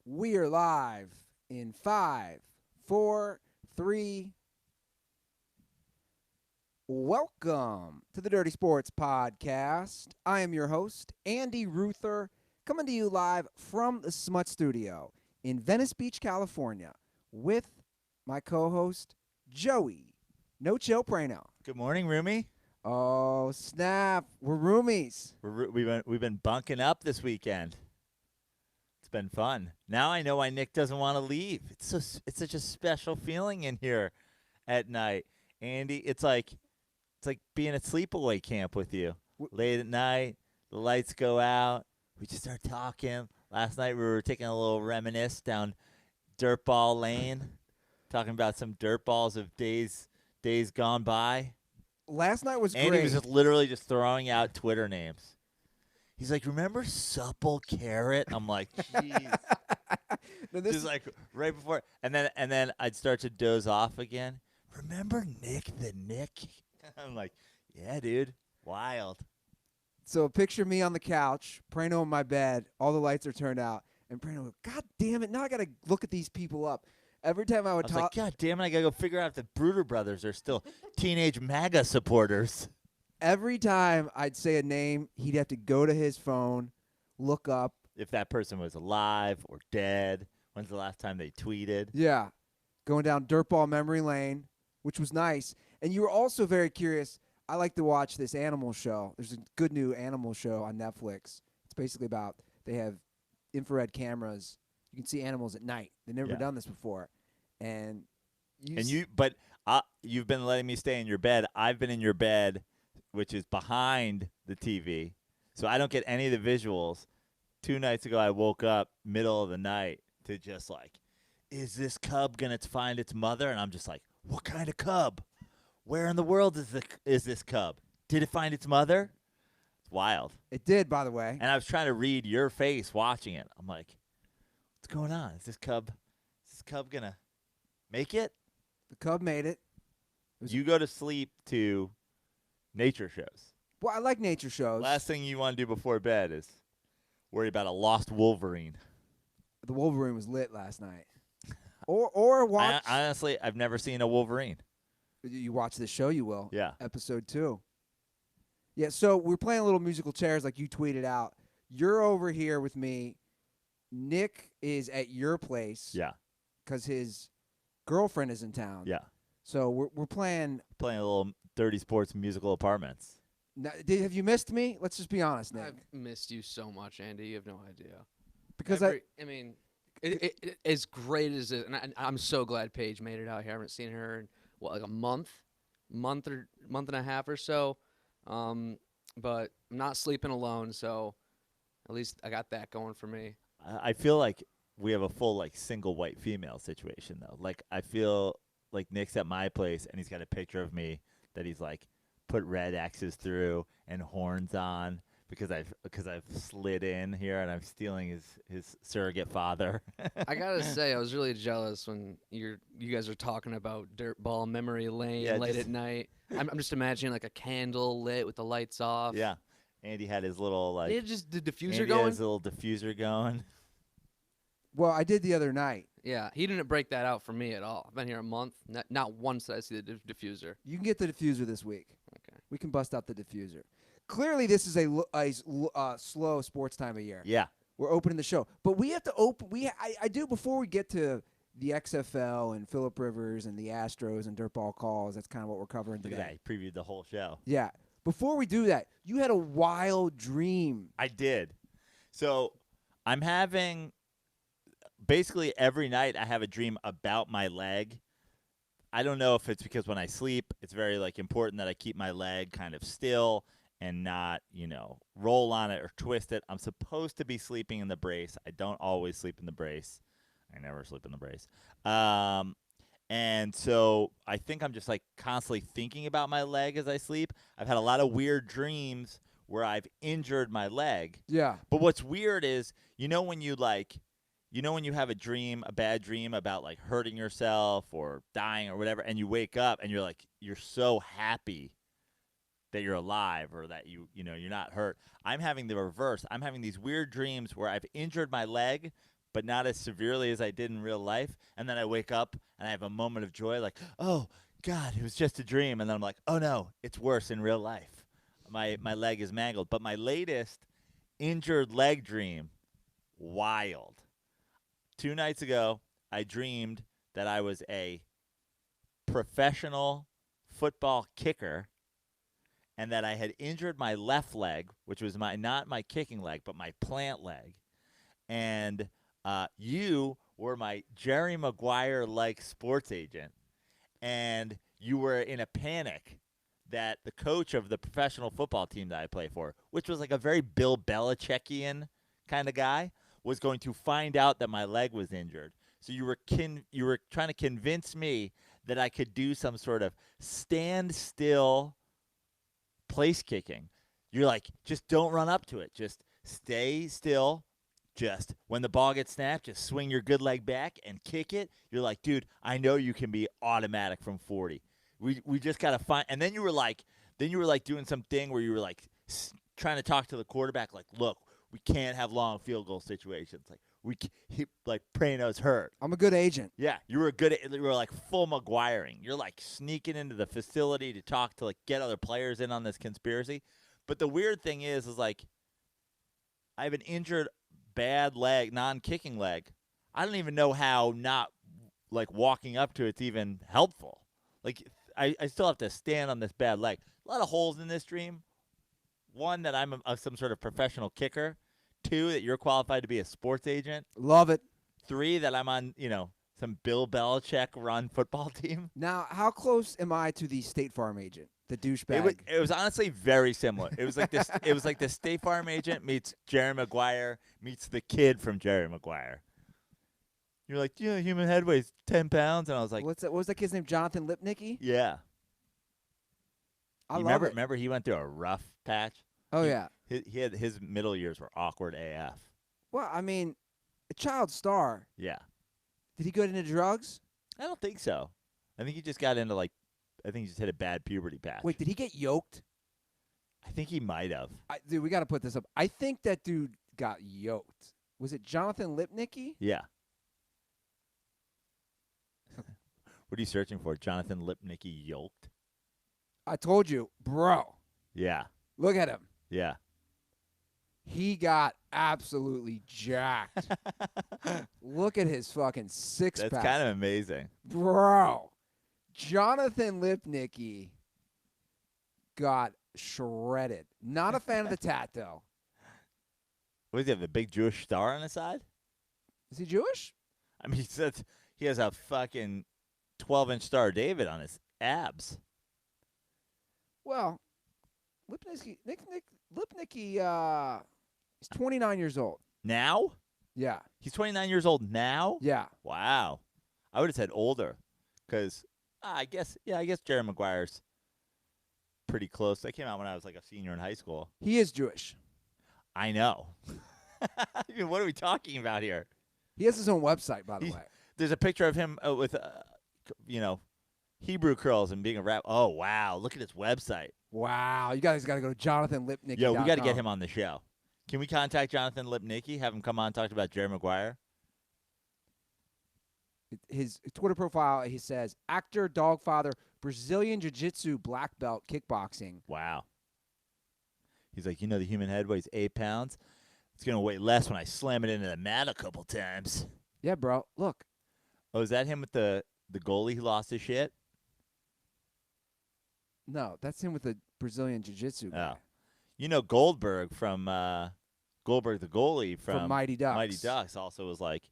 We are live in 5, 4, 3. Welcome to the Dirty Sports Podcast. I am your host, Andy Ruther, coming to you live from the Smut Studio in Venice Beach, California, with my co-host, Joey No Chill Prano. Good morning, Roomy. Oh, snap. We're roomies. We've been bunking up this weekend. It's been fun. Now I know why Nick doesn't want to leave. It's such a special feeling in here at night, Andy. It's like being at sleepaway camp with you. Late at night, the lights go out. We just start talking. Last night we were taking a little reminisce down DirtBall Lane, talking about some dirt balls of days gone by. Last night was great. And he was just literally just throwing out Twitter names. He's like, remember Supple Carrot? I'm like, jeez. Just like right before. And then I'd start to doze off again. Remember Nick the Nick? I'm like, yeah, dude. Wild. So picture me on the couch, Prano in my bed, all the lights are turned out, and Prano, God damn it, now I got to look at these people up. Every time I would talk. Like, God damn it, I got to go figure out if the Bruder brothers are still teenage MAGA supporters. Every time I'd say a name, he'd have to go to his phone, look up. If that person was alive or dead. When's the last time they tweeted? Yeah. Going down Dirtball memory lane, which was nice. And you were also very curious. I like to watch this animal show. There's a good new animal show on Netflix. It's basically about they have infrared cameras. You can see animals at night. They've never done this before. And you've been letting me stay in your bed. I've been in your bed, which is behind the TV. So I don't get any of the visuals. 2 nights ago, I woke up middle of the night to just like, is this cub going to find its mother? And I'm just like, what kind of cub? Where in the world is this cub? Did it find its mother? It's wild. It did, by the way. And I was trying to read your face watching it. I'm like, what's going on? Is this cub going to make it? The cub made it. You go to sleep to nature shows. Well, I like nature shows. Last thing you want to do before bed is worry about a lost Wolverine. The Wolverine was lit last night. or watch. Honestly, I've never seen a Wolverine. You watch the show, you will. Yeah. Episode 2. Yeah, so we're playing a little musical chairs like you tweeted out. You're over here with me. Nick is at your place. Yeah. Because his girlfriend is in town. Yeah. So we're playing a little Dirty Sports musical apartments. Now, have you missed me? Let's just be honest, Nick. I've missed you so much, Andy. You have no idea. Because it as great as it, and I'm so glad Paige made it out here. I haven't seen her in like a month and a half or so. But I'm not sleeping alone, so at least I got that going for me. I feel like we have a full like single white female situation though. Like I feel like Nick's at my place and he's got a picture of me that he's like put red X's through and horns on because I've slid in here and I'm stealing his surrogate father. I gotta say, I was really jealous when you guys are talking about Dirtball memory lane late at night. I'm just imagining like a candle lit with the lights off. Yeah, Andy had his little like. He had just the diffuser Andy going. had his little diffuser going. Well, I did the other night. Yeah, he didn't break that out for me at all. I've been here a month. Not once did I see the diffuser. You can get the diffuser this week. Okay. We can bust out the diffuser. Clearly, this is a slow sports time of year. Yeah. We're opening the show. But we have to open. I do, before we get to the XFL and Phillip Rivers and the Astros and Dirtball calls, that's kind of what we're covering today. Yeah, he previewed the whole show. Yeah. Before we do that, you had a wild dream. I did. So I'm having, basically every night I have a dream about my leg. I don't know if it's because when I sleep, it's very like important that I keep my leg kind of still and not, roll on it or twist it. I'm supposed to be sleeping in the brace. I don't always sleep in the brace. I never sleep in the brace. And so I think I'm just like constantly thinking about my leg as I sleep. I've had a lot of weird dreams where I've injured my leg. Yeah. But what's weird is, when you have a dream, a bad dream about like hurting yourself or dying or whatever, and you wake up and you're so happy that you're alive or that you're not hurt. I'm having the reverse. I'm having these weird dreams where I've injured my leg, but not as severely as I did in real life. And then I wake up and I have a moment of joy, like, oh God, it was just a dream. And then I'm like, oh no, it's worse in real life. My leg is mangled. But my latest injured leg dream, wild. 2 nights ago, I dreamed that I was a professional football kicker and that I had injured my left leg, which was not my kicking leg, but my plant leg. And you were my Jerry Maguire-like sports agent, and you were in a panic that the coach of the professional football team that I play for, which was like a very Bill Belichickian kind of guy, was going to find out that my leg was injured. So you were trying to convince me that I could do some sort of standstill place kicking. You're like, just don't run up to it. Just stay still. Just when the ball gets snapped, just swing your good leg back and kick it. You're like, dude, I know you can be automatic from 40. We just gotta find. And then you were like doing something where you were like trying to talk to the quarterback, like, look, we can't have long field goal situations. Like Prano's hurt. I'm a good agent. Yeah, you were like full Maguiring. You're like sneaking into the facility to talk to, like, get other players in on this conspiracy. But the weird thing is like, I have an injured bad leg, non-kicking leg. I don't even know how not, like, walking up to it's even helpful. Like, I still have to stand on this bad leg. A lot of holes in this dream. One, that I'm some sort of professional kicker. 2, that you're qualified to be a sports agent. Love it. 3, that I'm on, some Bill Belichick run football team. Now, how close am I to the State Farm agent, the douchebag? It was honestly very similar. It was like this. It was like the State Farm agent meets Jerry Maguire meets the kid from Jerry Maguire. You're like, human head weighs 10 pounds, and I was like, what was that kid's name? Jonathan Lipnicki? yeah. I love remember, it. Remember, he went through a rough patch. Oh, yeah. He had his middle years were awkward AF. Well, I mean, a child star. Yeah. Did he go into drugs? I don't think so. I think he just got into, I think he just hit a bad puberty patch. Wait, did he get yoked? I think he might have. Dude, we got to put this up. I think that dude got yoked. Was it Jonathan Lipnicki? Yeah. What are you searching for? Jonathan Lipnicki yoked? I told you, bro. Yeah. Look at him. Yeah. He got absolutely jacked. Look at his fucking six-pack. That's kind of amazing. Bro. Jonathan Lipnicki got shredded. Not a fan of the tat, though. What does he have, a big Jewish star on his side? Is he Jewish? I mean, he has a fucking 12-inch Star of David on his abs. Well, Lipnicki is 29 years old. Now? Yeah. He's 29 years old now? Yeah. Wow. I would have said older because I guess Jerry Maguire's pretty close. That came out when I was like a senior in high school. He is Jewish. I know. What are we talking about here? He has his own website, by the way. There's a picture of him with, Hebrew curls and being a rap. Oh, wow. Look at his website. Wow. You guys got to go to Jonathan Lipnicki. Yo, we got to get him on the show. Can we contact Jonathan Lipnicki, have him come on and talk about Jerry Maguire? His Twitter profile, he says, actor, dogfather, Brazilian jiu-jitsu, black belt, kickboxing. Wow. He's like, the human head weighs 8 pounds. It's going to weigh less when I slam it into the mat a couple times. Yeah, bro. Look. Oh, is that him with the goalie who lost his shit? No, that's him with the Brazilian jiu-jitsu guy. Oh. Goldberg from Goldberg the goalie from Mighty Ducks. Mighty Ducks also was like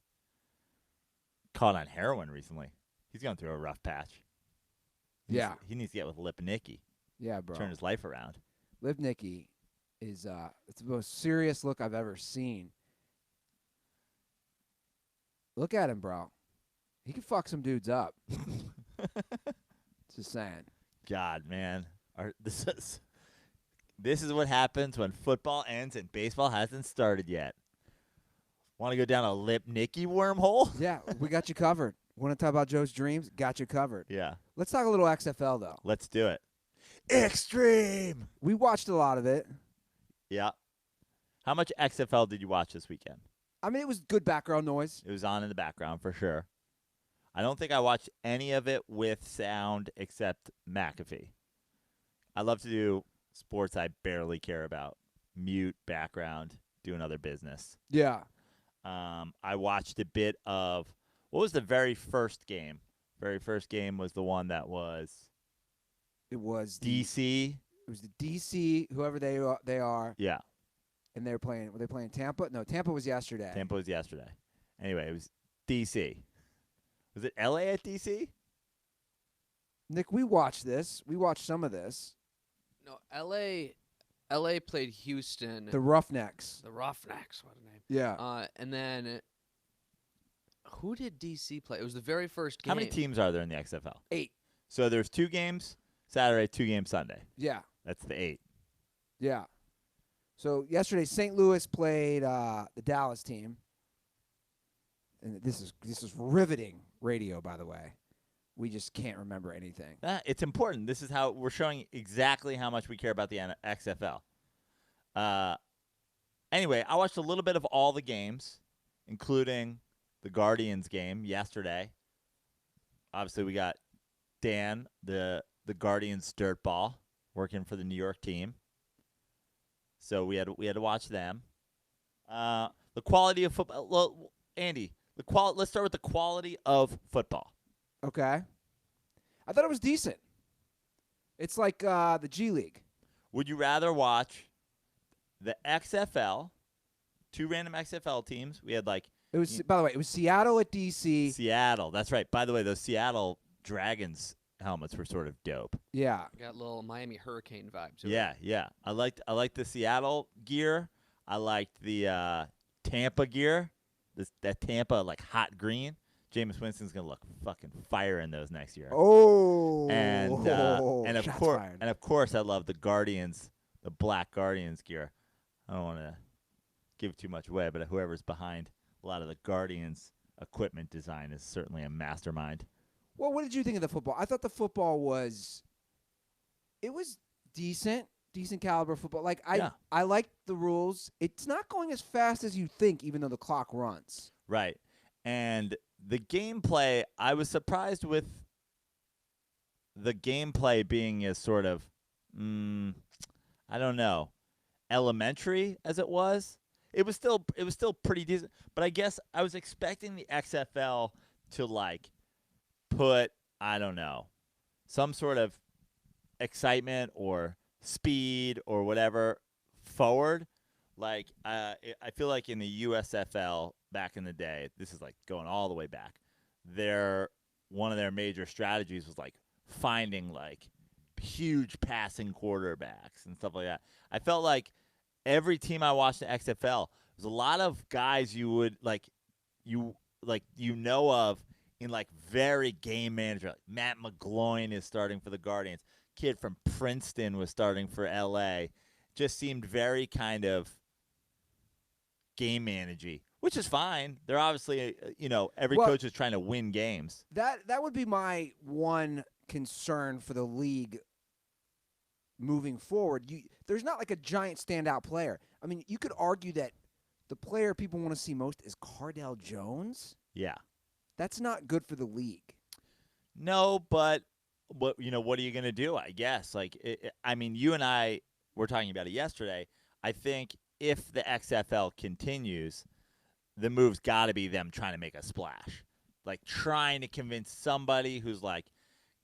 caught on heroin recently. He's going through a rough patch. He needs to get with Lipnicki. Yeah, bro. Turn his life around. Lipnicki is it's the most serious look I've ever seen. Look at him, bro. He can fuck some dudes up. Just saying. God, man. This is what happens when football ends and baseball hasn't started yet. Want to go down a Lipnicki wormhole? Yeah, we got you covered. Want to talk about Joe's dreams? Got you covered. Yeah. Let's talk a little XFL, though. Let's do it. Extreme! We watched a lot of it. Yeah. How much XFL did you watch this weekend? I mean, it was good background noise. It was on in the background for sure. I don't think I watched any of it with sound except McAfee. I love to do sports I barely care about. Mute background, doing other business. Yeah. I watched a bit of what was the very first game? Very first game was the one that was It was DC. It was the DC, whoever they are, Yeah, and they were playing. Were they playing Tampa? No, Tampa was yesterday. Tampa was yesterday. Anyway, it was DC. Was it LA at DC? Nick, we watched this. We watched some of this. No, L.A. played Houston. The Roughnecks. The Roughnecks, what a name. Yeah. And then who did DC play? It was the very first game. How many teams are there in the XFL? 8. So there's 2 games Saturday, 2 games Sunday. Yeah. That's the 8. Yeah. So yesterday, St. Louis played the Dallas team, and this is riveting radio, by the way. We just can't remember anything. It's important. This is how we're showing exactly how much we care about the XFL. Anyway, I watched a little bit of all the games, including the Guardians game yesterday. Obviously, we got Dan, the Guardians DirtBall, working for the New York team. So we had to watch them. The quality of football. Well, Andy, let's start with the quality of football. Okay. I thought it was decent. It's like the G League. Would you rather watch the XFL, 2 random XFL teams? We had like It was. By the way, it was Seattle at DC. Seattle. That's right. By the way, those Seattle Dragons helmets were sort of dope. Yeah. Got little Miami Hurricane vibes. to it. Yeah. I liked the Seattle gear. I liked the Tampa gear. That Tampa like hot green. Jameis Winston's gonna look fucking fire in those next year. Oh. And of shots course fired. I love the Guardians, the black Guardians gear. I don't want to give too much away, but whoever's behind a lot of the Guardians equipment design is certainly a mastermind. Well, what did you think of the football? I thought the football was decent caliber football. Like I liked the rules. It's not going as fast as you think, even though the clock runs. Right. And the gameplay, I was surprised with the gameplay being as sort of, I don't know, elementary as it was. It was still pretty decent. But I guess I was expecting the XFL to like put, I don't know, some sort of excitement or speed or whatever forward. Like I feel like in the USFL back in the day, this is like going all the way back. One of their major strategies was like finding like huge passing quarterbacks and stuff like that. I felt like every team I watched in XFL, there's a lot of guys you would you know of in like very game manager. Like Matt McGloin is starting for the Guardians. Kid from Princeton was starting for LA. Just seemed very kind of game managey, which is fine. They're obviously, every coach is trying to win games. That would be my one concern for the league moving forward. There's not like a giant standout player. I mean, you could argue that the player people want to see most is Cardell Jones. Yeah. That's not good for the league. No, but what are you going to do, I guess? Like, I mean, you and I were talking about it yesterday. I think if the XFL continues, the move's got to be them trying to make a splash. Like trying to convince somebody who's like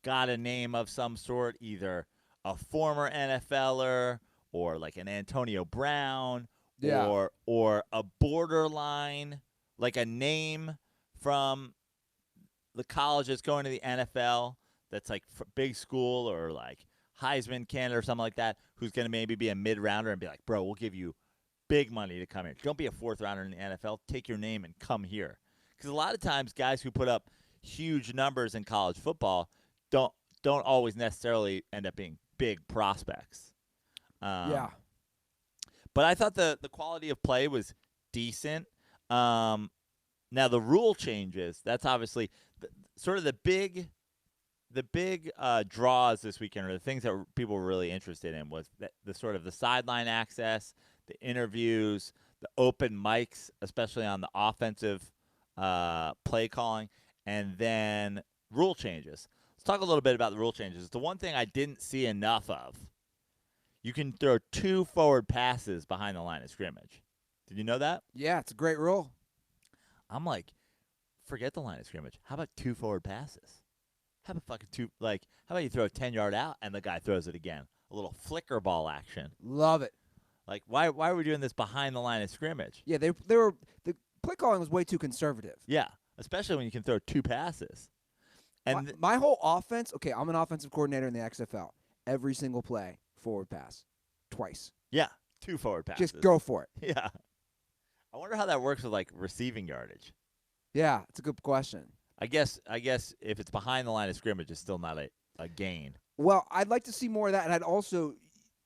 got a name of some sort, either a former NFLer or like an Antonio Brown or a borderline, like a name from the college that's going to the NFL that's like big school or like Heisman candidate or something like that, who's going to maybe be a mid-rounder and be like, bro, we'll give you big money to come here. Don't be a 4th rounder in the NFL. Take your name and come here. Because a lot of times guys who put up huge numbers in college football don't always necessarily end up being big prospects. Yeah. But I thought the quality of play was decent. Now the rule changes. That's obviously sort of the big draws this weekend, or the things that people were really interested in, was the sort of the sideline access, the interviews, the open mics, especially on the offensive play calling, and then rule changes. Let's talk a little bit about the rule changes. The one thing I didn't see enough of, you can throw 2 forward passes behind the line of scrimmage. Did you know that? Yeah, it's a great rule. I'm like, forget the line of scrimmage. How about 2 forward passes? How about fucking 2? Like, how about you throw a 10-yard out and the guy throws it again? A little flicker ball action. Love it. Like, why are we doing this behind the line of scrimmage? Yeah, they were the play calling was way too conservative. Yeah, especially when you can throw 2 passes. And My whole offense. Okay, I'm an offensive coordinator in the XFL. Every single play, forward pass, twice. yeah, 2 forward passes. Just go for it. Yeah. I wonder how that works with like receiving yardage. Yeah, it's a good question. I guess if it's behind the line of scrimmage, it's still not a gain. Well, I'd like to see more of that, and I'd also,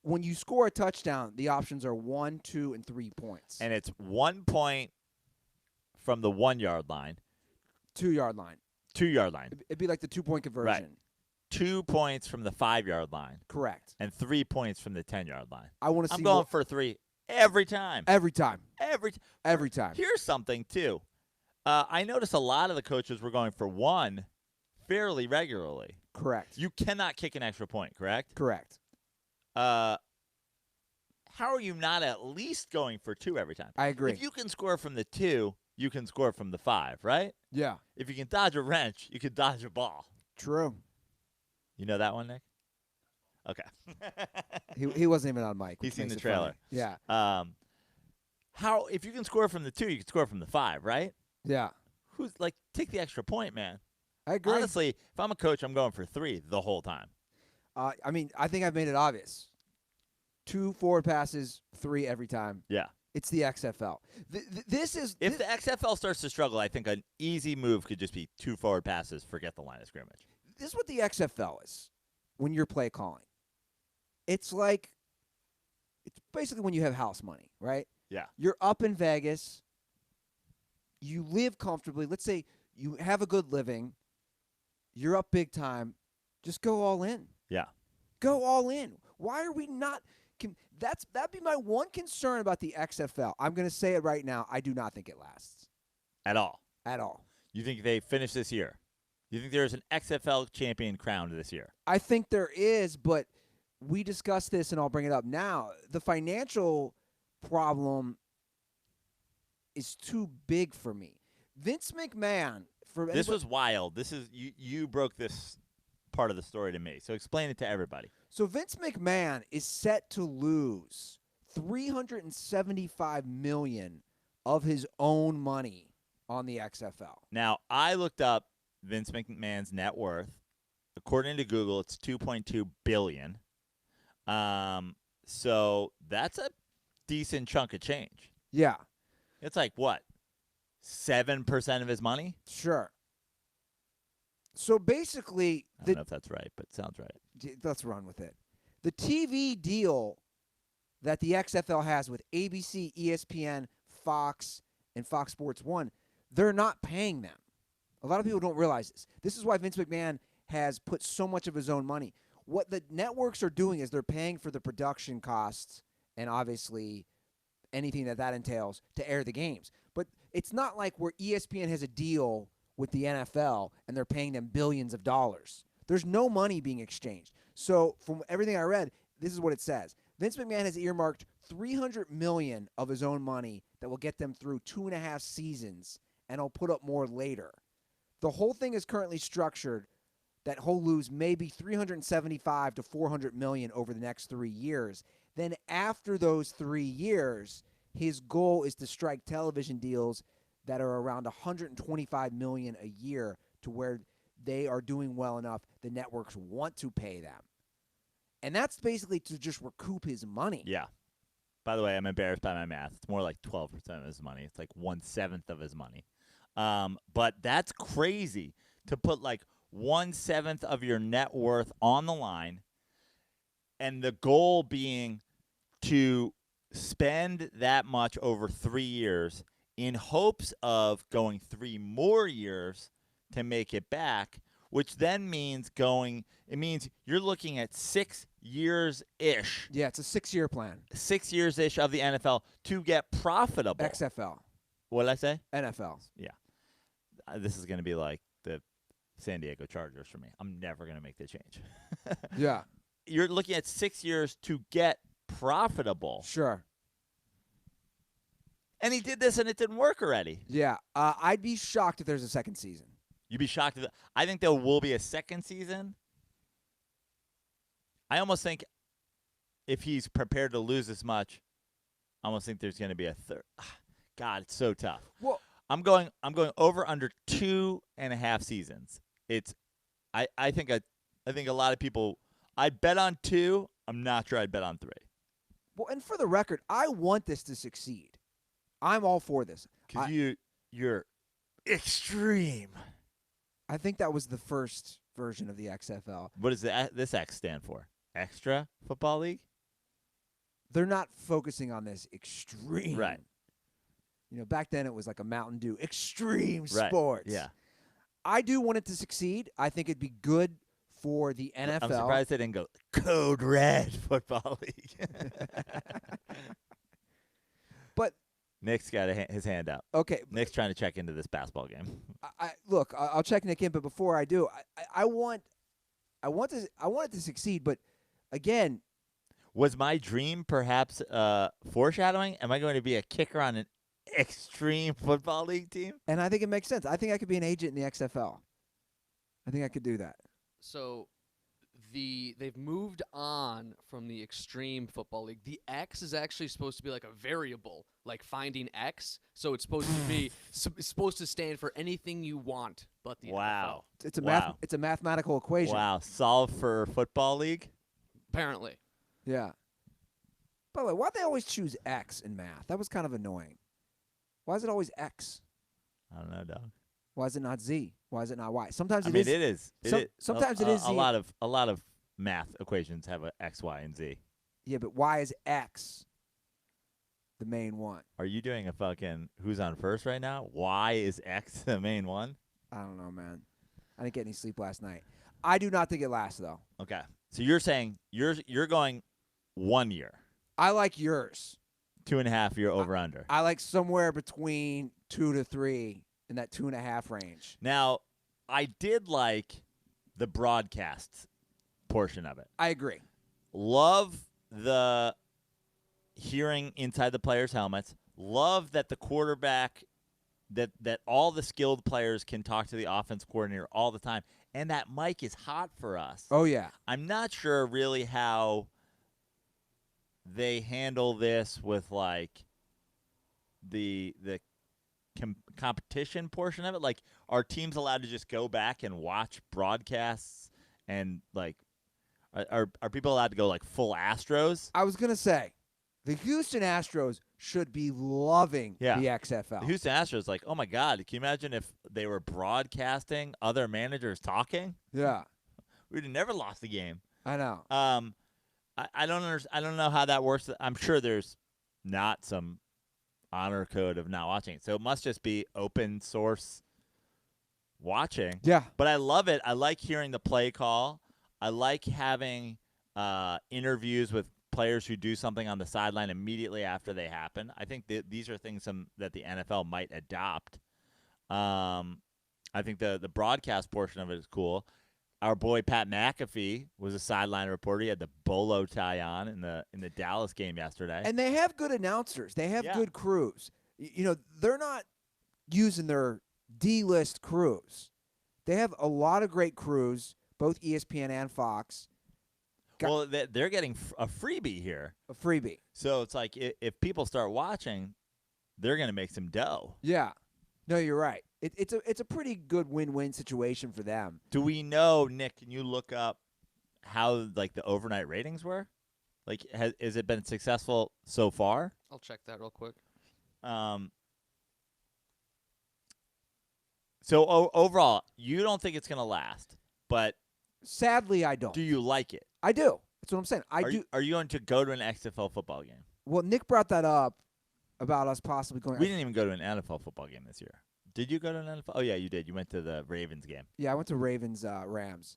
when you score a touchdown, the options are 1, 2, and 3 points. And it's 1 point from the 1-yard line, 2-yard line. 2-yard line. It'd be like the 2-point conversion. Right. 2 points from the 5-yard line, Correct. and 3 points from the 10-yard line. I want to see I'm going more for 3 every time. every time. Every time. Here's something too. I noticed a lot of the coaches were going for 1 fairly regularly. Correct. You cannot kick an extra point, correct? Correct. How are you not at least going for 2 every time? I agree. If you can score from the 2, you can score from the 5, right? Yeah. If you can dodge a wrench, you can dodge a ball. True. You know that one, Nick? Okay. He wasn't even on mic. He's which seen makes the it funny. trailer. Yeah. How if you can score from the 2, you can score from the 5, right? Yeah. Who's like take the extra point, man? I agree. Honestly, if I'm a coach, I'm going for 3 the whole time. I mean, I think I've made it obvious. 2 forward passes, 3 every time. Yeah. It's the XFL. This is If the XFL starts to struggle, I think an easy move could just be 2 forward passes, forget the line of scrimmage. this is what the XFL is when you're play calling. It's like it's basically when you have house money, right? Yeah. You're up in Vegas. You live comfortably. Let's say you have a good living. You're up big time. Just go all in. Yeah. Go all in. Why are we not? That'd be my one concern about the XFL. I'm going to say it right now. I do not think it lasts At all. at all. You think they finish this year? You think there's an XFL champion crowned this year? I think there is, but we discussed this, and I'll bring it up now. The financial problem is too big for me. Vince McMahon. This was wild. This is you broke this part of the story to me. So explain it to everybody. So Vince McMahon is set to lose $375 million of his own money on the XFL. Now, I looked up Vince McMahon's net worth. According to Google, it's $2.2 billion. So that's a decent chunk of change. Yeah, It's like what? 7% of his money? sure. So basically, I don't know if that's right, but it sounds right. let's run with it. The TV deal that the XFL has with ABC, ESPN, Fox, and Fox Sports 1, they're not paying them. A lot of people don't realize this. This is why Vince McMahon has put so much of his own money. What the networks are doing is they're paying for the production costs and obviously anything that entails to air the games. But it's not like where ESPN has a deal with the NFL and they're paying them billions of dollars. There's no money being exchanged. So from everything I read, this is what it says. Vince McMahon has earmarked $300 million of his own money that will get them through 2.5 seasons, and he'll put up more later. The whole thing is currently structured that he'll lose maybe $375 to $400 million over the next 3 years. Then after those 3 years, his goal is to strike television deals that are around $125 million a year to where they are doing well enough the networks want to pay them. And that's basically to just recoup his money. Yeah. By the way, I'm embarrassed by my math. It's more like 12% of his money. It's like 1/7 of his money. But that's crazy to put like 1/7 of your net worth on the line, and the goal being to spend that much over 3 years in hopes of going 3 more years to make it back, which then means it means you're looking at 6 years-ish. Yeah, it's a 6-year plan. 6 years-ish of the NFL to get profitable. XFL. What did I say? NFL. Yeah. This is going to be like the San Diego Chargers for me. I'm never going to make the change. Yeah. You're looking at 6 years to get profitable. Sure. And he did this, and it didn't work already. Yeah. I'd be shocked if there's a second season. You'd be shocked. I think there will be a second season. I almost think if he's prepared to lose this much, I almost think there's going to be a third. God, it's so tough. Well, I'm going over under 2.5 seasons. I think a lot of people. I'd bet on 2. I'm not sure I'd bet on 3. Well, and for the record, I want this to succeed. I'm all for this. Because you're extreme. I think that was the first version of the XFL. What does this X stand for? Extra Football League? They're not focusing on this extreme. Right. Back then it was like a Mountain Dew. Extreme Right. sports. Yeah. I do want it to succeed. I think it'd be good for the NFL. I'm surprised they didn't go Code Red Football League. But Nick's got his hand out. okay, Nick's trying to check into this basketball game. look, I'll check Nick in, but before I do, I want it to succeed. But again, Was my dream perhaps foreshadowing? Am I going to be a kicker on an extreme football league team? and I think it makes sense. I think I could be an agent in the XFL. I think I could do that. So they've moved on from the extreme football league. The X is actually supposed to be like a variable, like finding X. So it's supposed to be it's supposed to stand for anything you want, but the Wow. It's a Wow. it's a mathematical equation. Wow. Solve for football league? NFL. Apparently. Yeah. By the way, why'd they always choose X in math? That was kind of annoying. Why is it always X? I don't know, dog. Why is it not Z? Why is it not Y? Sometimes I it mean, is. it is. Sometimes it is a Z. lot of math equations have a X, Y, and Z. Yeah, but why is X the main one? Are you doing a fucking who's on first right now? Why is X the main one? I don't know, man. I didn't get any sleep last night. I do not think it lasts though. Okay. So you're saying you're going 1 year, I like yours. 2.5 year over under. I like somewhere between 2 to 3 in that 2.5 range. Now, I did like the broadcast portion of it. I agree. Love the hearing inside the players' helmets. Love that the quarterback, that all the skilled players can talk to the offense coordinator all the time. And that mic is hot for us. Oh yeah. I'm not sure really how they handle this with like the competition portion of it. Like, are teams allowed to just go back and watch broadcasts, and like are people allowed to go like full Astros? I was gonna say, the Houston Astros should be loving Yeah. the XFL. The Houston Astros, like, oh my God, can you imagine if they were broadcasting other managers talking? Yeah, We'd have never lost the game. I know. I don't I don't know how that works. I'm sure there's not some honor code of not watching it, so it must just be open source watching. Yeah, But I love it. I like hearing the play call. I like having interviews with players who do something on the sideline immediately after they happen. I think these are things that the NFL might adopt. I think the broadcast portion of it is cool. Our boy Pat McAfee was a sideline reporter. He had the bolo tie on in the Dallas game yesterday. and they have good announcers. They have Yeah. good crews. They're not using their D-list crews. They have a lot of great crews, both ESPN and Fox. Well, they're getting a freebie here. A freebie. So it's like if people start watching, they're going to make some dough. Yeah. No, you're right. It's a pretty good win-win situation for them. Do we know, Nick, can you look up how like the overnight ratings were? Like, has it been successful so far? I'll check that real quick. So overall, you don't think it's going to last, but Sadly, I don't. do you like it? I do. That's what I'm saying. I are do. You, are you going to go to an XFL football game? Well, Nick brought that up about us possibly going. We didn't even go to an NFL football game this year. Did you go to an NFL? Oh, yeah, you did. You went to the Ravens game. Yeah, I went to Ravens Rams.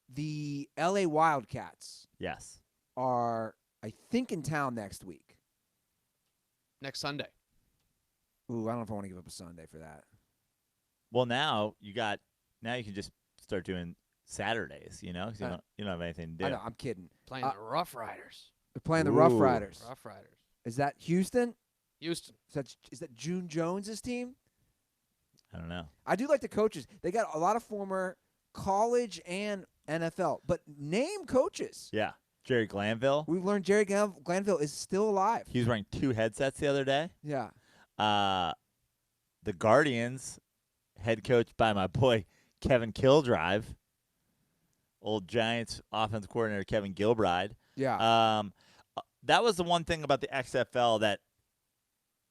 The LA Wildcats Yes. are, I think, in town next week. Next Sunday. Ooh, I don't know if I want to give up a Sunday for that. Well, now you can just start doing Saturdays, 'cause you don't have anything to do. I know, I'm kidding. Playing the Rough Riders. They're playing the Rough Ooh. Riders. Rough Riders. Is that Houston? Houston. Is that June Jones's team? I don't know. I do like the coaches. They got a lot of former college and NFL, but name coaches. Yeah. Jerry Glanville. We've learned Jerry Glanville is still alive. He was wearing 2 headsets the other day. Yeah. The Guardians, head coached by my boy Kevin Kilbrive, old Giants offensive coordinator Kevin Gilbride. Yeah. That was the one thing about the XFL that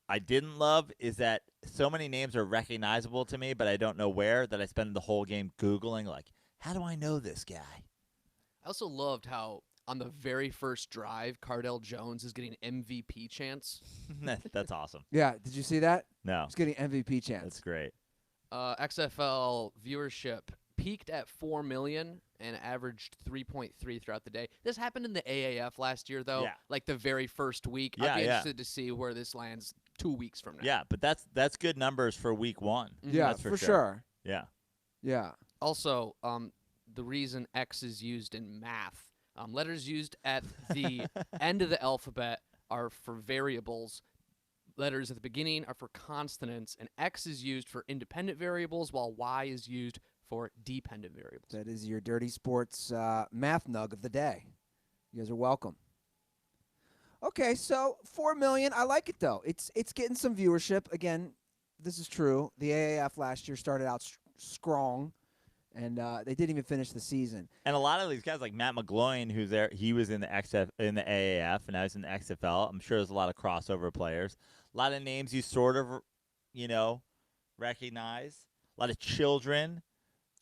I didn't love is that so many names are recognizable to me, but I don't know where, that I spend the whole game Googling, like, how do I know this guy? I also loved how on the very first drive, Cardell Jones is getting MVP chance. That's awesome. Yeah. Did you see that? No, He's getting MVP chance. that's great. XFL viewership peaked at 4 million and averaged 3.3 throughout the day. This happened in the AAF last year, though. Yeah. Like the very first week. Yeah, I'd be yeah. interested to see where this lands 2 weeks from now. Yeah, but that's good numbers for week 1. Yeah, That's for sure. sure. Yeah. Yeah. Also, the reason X is used in math, letters used at the end of the alphabet are for variables. Letters at the beginning are for consonants, and X is used for independent variables, while Y is used for dependent variables. That is your Dirty Sports math nug of the day. You guys are welcome. Okay, so 4 million. I like it, though. It's getting some viewership. Again, this is true. The AAF last year started out strong, and they didn't even finish the season. And a lot of these guys, like Matt McGloin, who's there, he was in the AAF, and I was in the XFL. I'm sure there's a lot of crossover players. A lot of names you sort of, recognize. A lot of children.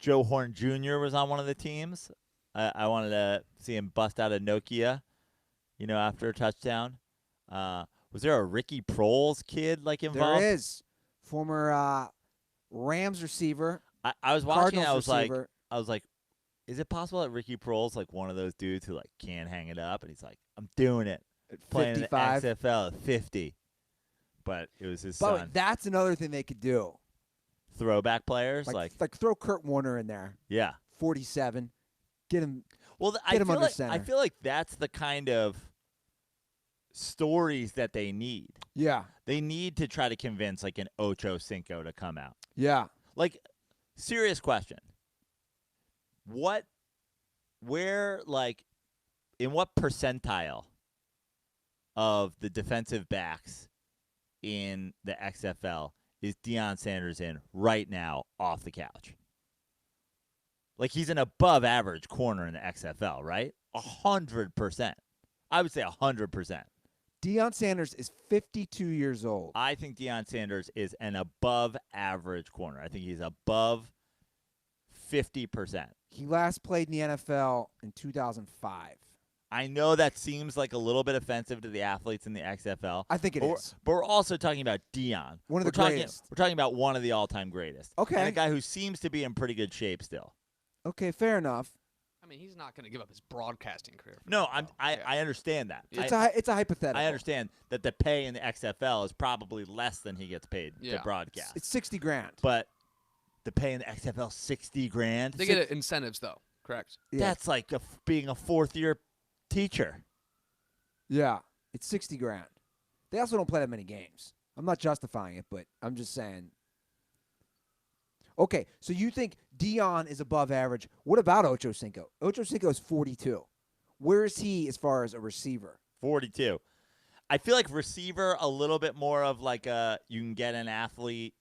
Joe Horn Jr. was on one of the teams. I wanted to see him bust out a Nokia, after a touchdown. Was there a Ricky Proles kid involved? There is. Former Rams receiver. I was watching. Cardinals receiver. I was like, is it possible that Ricky Proles one of those dudes who can't hang it up, and he's like, I'm doing it, At playing in the 55. XFL at 50. But it was his But son. that's another thing they could do. Throwback players, Like throw Kurt Warner in there. yeah. 47. Get him. Well, Get him under I center. feel like that's the kind of stories that they need. Yeah. They need to try to convince an Ocho Cinco to come out. Yeah. Serious question. In what percentile of the defensive backs in the XFL is Deion Sanders in right now off the couch? He's an above average corner in the XFL, right? 100%. I would say 100%. Deion Sanders is 52 years old. I think Deion Sanders is an above average corner. I think he's above 50%. He last played in the NFL in 2005. I know that seems like a little bit offensive to the athletes in the XFL. I think it is. But we're also talking about Deion. One of the greatest. We're talking about one of the all-time greatest. Okay. And a guy who seems to be in pretty good shape still. Okay, fair enough. I mean, he's not going to give up his broadcasting career. No, I understand that. It's a hypothetical. I understand that the pay in the XFL is probably less than he gets paid to Yeah. broadcast. It's $60,000. But the pay in the XFL, $60,000. They get incentives, though, correct? Yeah. That's like being a fourth-year teacher. Yeah, it's $60,000. They also don't play that many games. I'm not justifying it, but I'm just saying. Okay, so you think Deion is above average. What about Ocho Cinco? Ocho Cinco is 42. Where is he as far as a receiver? 42. I feel like receiver a little bit more of you can get an athlete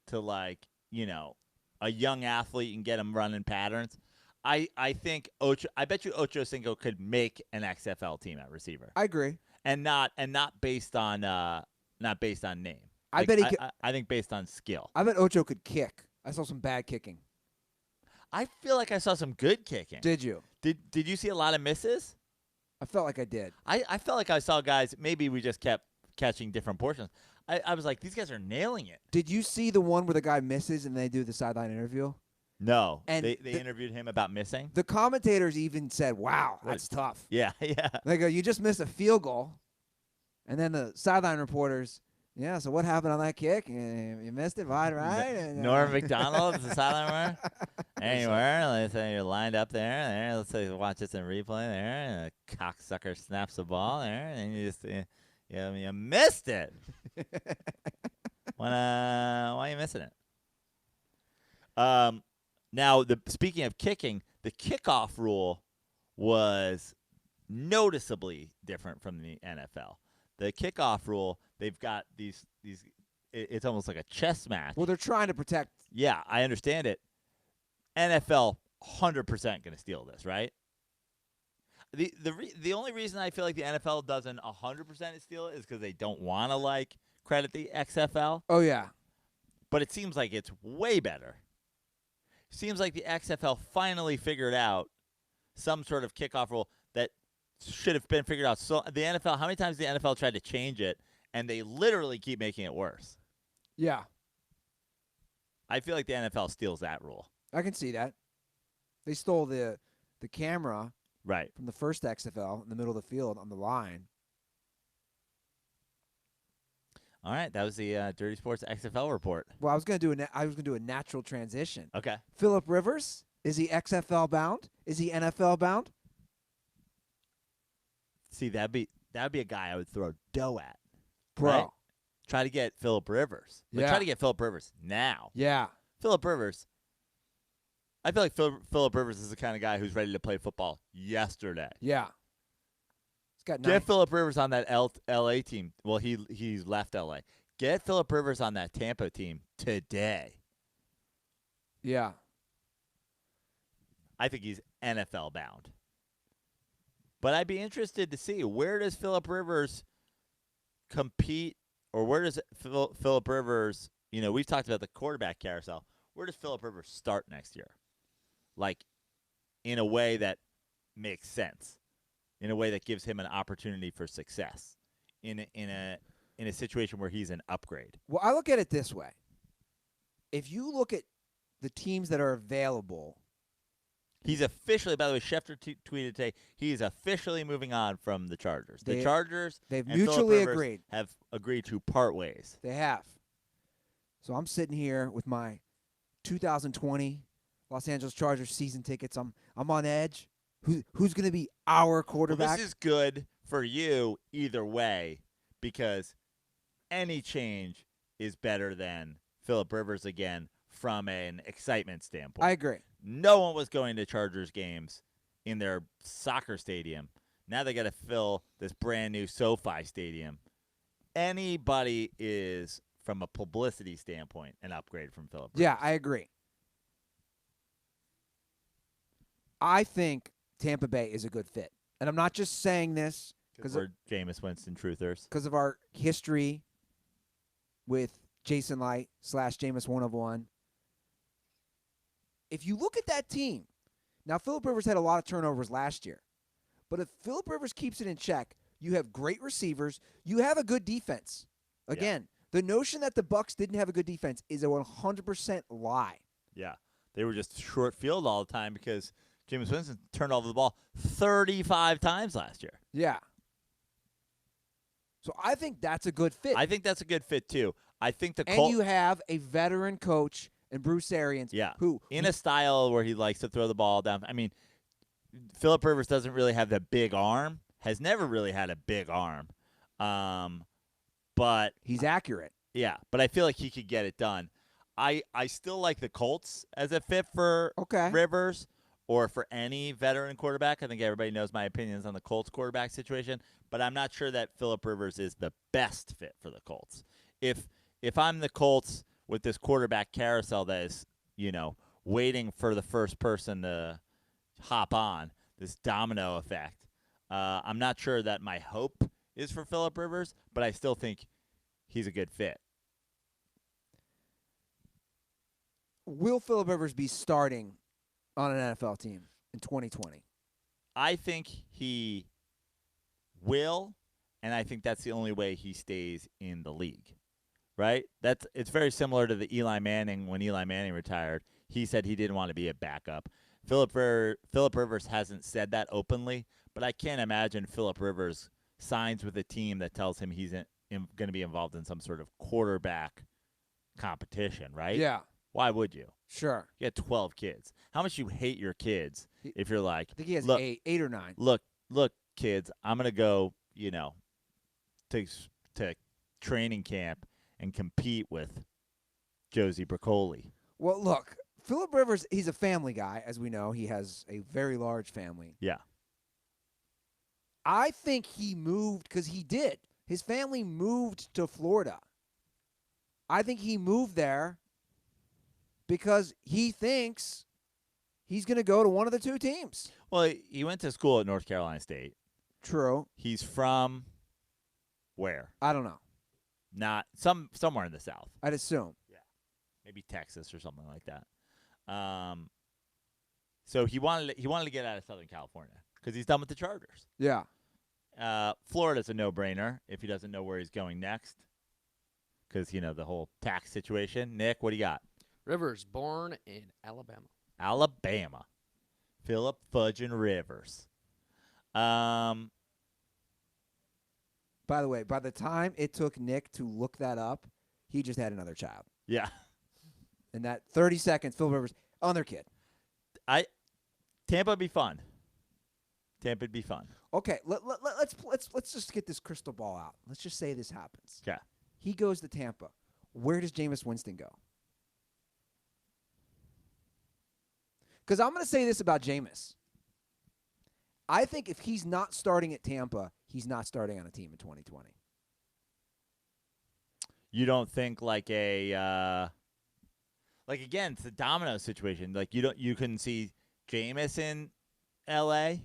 to a young athlete, you can get him running patterns. I think I bet you Ocho Cinco could make an XFL team at receiver. I agree. And not based on name. I bet he could. I think based on skill. I bet Ocho could kick. I saw some bad kicking. I feel like I saw some good kicking. Did you? Did you see a lot of misses? I felt like I did. I felt like I saw guys, maybe we just kept catching different portions. I was like, these guys are nailing it. Did you see the one where the guy misses and they do the sideline interview? No, And they interviewed him about missing. The commentators even said, "Wow, that's tough." Yeah, yeah. They go, "You just missed a field goal," and then the sideline reporters, "Yeah, so what happened on that kick? You missed it, right? And, Norm McDonald is the sideline runner. Anywhere, let's say you're lined up there. Let's say watch this in replay there. And a cocksucker snaps the ball there, and you just you missed it. Why are you missing it? Now, speaking of kicking, the kickoff rule was noticeably different from the NFL. The kickoff rule, they've got these. It's almost like a chess match. Well, they're trying to protect. Yeah, I understand it. NFL 100% going to steal this, right? The only reason I feel like the NFL doesn't 100% steal it is because they don't want to credit the XFL. Oh yeah, but it seems like it's way better. Seems like the XFL finally figured out some sort of kickoff rule that should have been figured out. So the NFL, how many times the NFL tried to change it, and they literally keep making it worse? Yeah. I feel like the NFL steals that rule. I can see that. They stole the camera Right. from the first XFL in the middle of the field on the line. All right, that was the Dirty Sports XFL report. Well, I was gonna do a natural transition. Okay. Phillip Rivers, is he XFL bound? Is he NFL bound? See, that'd be a guy I would throw dough at. Bro. Right? Try to get Phillip Rivers. Yeah. Try to get Phillip Rivers now. Yeah. Phillip Rivers. I feel like Phillip Rivers is the kind of guy who's ready to play football yesterday. Yeah. He's got Get Phillip Rivers on that L.A. team. Well, he's left L.A. Get Phillip Rivers on that Tampa team today. Yeah. I think he's NFL bound. But I'd be interested to see, where does Phillip Rivers compete, or where does Phillip Rivers, we've talked about the quarterback carousel. Where does Phillip Rivers start next year? In a way that makes sense, in a way that gives him an opportunity for success, in a situation where he's an upgrade. Well, I look at it this way. If you look at the teams that are available, he's officially, by the way, Schefter tweeted today, he's officially moving on from the Chargers. The Chargers they've and mutually Phillip Rivers agreed. have agreed to part ways. They have. So I'm sitting here with my 2020 Los Angeles Chargers season tickets. I'm on edge. Who's going to be our quarterback? Well, this is good for you either way, because any change is better than Phillip Rivers again from an excitement standpoint. I agree. No one was going to Chargers games in their soccer stadium. Now they got to fill this brand new SoFi stadium. Anybody is, from a publicity standpoint, an upgrade from Phillip Rivers. Yeah, I agree. I think Tampa Bay is a good fit. And I'm not just saying this because we're Jameis Winston truthers. Because of our history with Jason Light / Jameis 101. If you look at that team, now Phillip Rivers had a lot of turnovers last year. But if Phillip Rivers keeps it in check, you have great receivers. You have a good defense. Again, the notion that the Bucs didn't have a good defense is a 100% lie. Yeah. They were just short field all the time because Jameis Winston turned over the ball 35 times last year. Yeah. So I think that's a good fit. I think that's a good fit, too. I think the And you have a veteran coach in Bruce Arians. Yeah. Who in a style where he likes to throw the ball down. I mean, Phillip Rivers doesn't really have the big arm, has never really had a big arm. But he's accurate. Yeah, but I feel like he could get it done. I still like the Colts as a fit for Rivers or for any veteran quarterback. I think everybody knows my opinions on the Colts quarterback situation, but I'm not sure that Phillip Rivers is the best fit for the Colts. If I'm the Colts with this quarterback carousel that is, waiting for the first person to hop on, this domino effect, I'm not sure that my hope is for Phillip Rivers, but I still think he's a good fit. Will Phillip Rivers be starting on an NFL team in 2020? I think he will, and I think that's the only way he stays in the league. right? It's very similar to the Eli Manning when Eli Manning retired. He said he didn't want to be a backup. Phillip Rivers hasn't said that openly, but I can't imagine Phillip Rivers signs with a team that tells him he's going to be involved in some sort of quarterback competition, right? Yeah, Why would you? sure. You got 12 kids. How much you hate your kids if you're like, I think he has look, eight or nine. look, kids, I'm going to go, to training camp and compete with Josie Broccoli. Well, look, Phillip Rivers, he's a family guy, as we know. He has a very large family. Yeah. I think he moved because he did. His family moved to Florida. I think he moved there because he thinks he's going to go to one of the two teams. Well, he went to school at North Carolina State. True. He's from where? I don't know. Not somewhere in the South. I'd assume. Maybe Texas or something like that. So he wanted to get out of Southern California because he's done with the Chargers. Yeah. Florida's a no-brainer if he doesn't know where he's going next because, the whole tax situation. Nick, what do you got? Rivers, born in Alabama. Alabama. Phillip Fudgin' Rivers. By the way, by the time it took Nick to look that up, he just had another child. Yeah. In that 30 seconds, Phillip Rivers, other kid. Tampa would be fun. Tampa'd be fun. Okay, let's just get this crystal ball out. Let's just say this happens. Okay. He goes to Tampa. Where does Jameis Winston go? Because I'm going to say this about Jameis. I think if he's not starting at Tampa, he's not starting on a team in 2020. You don't think like again, it's a domino situation. Like you couldn't see Jameis in L.A.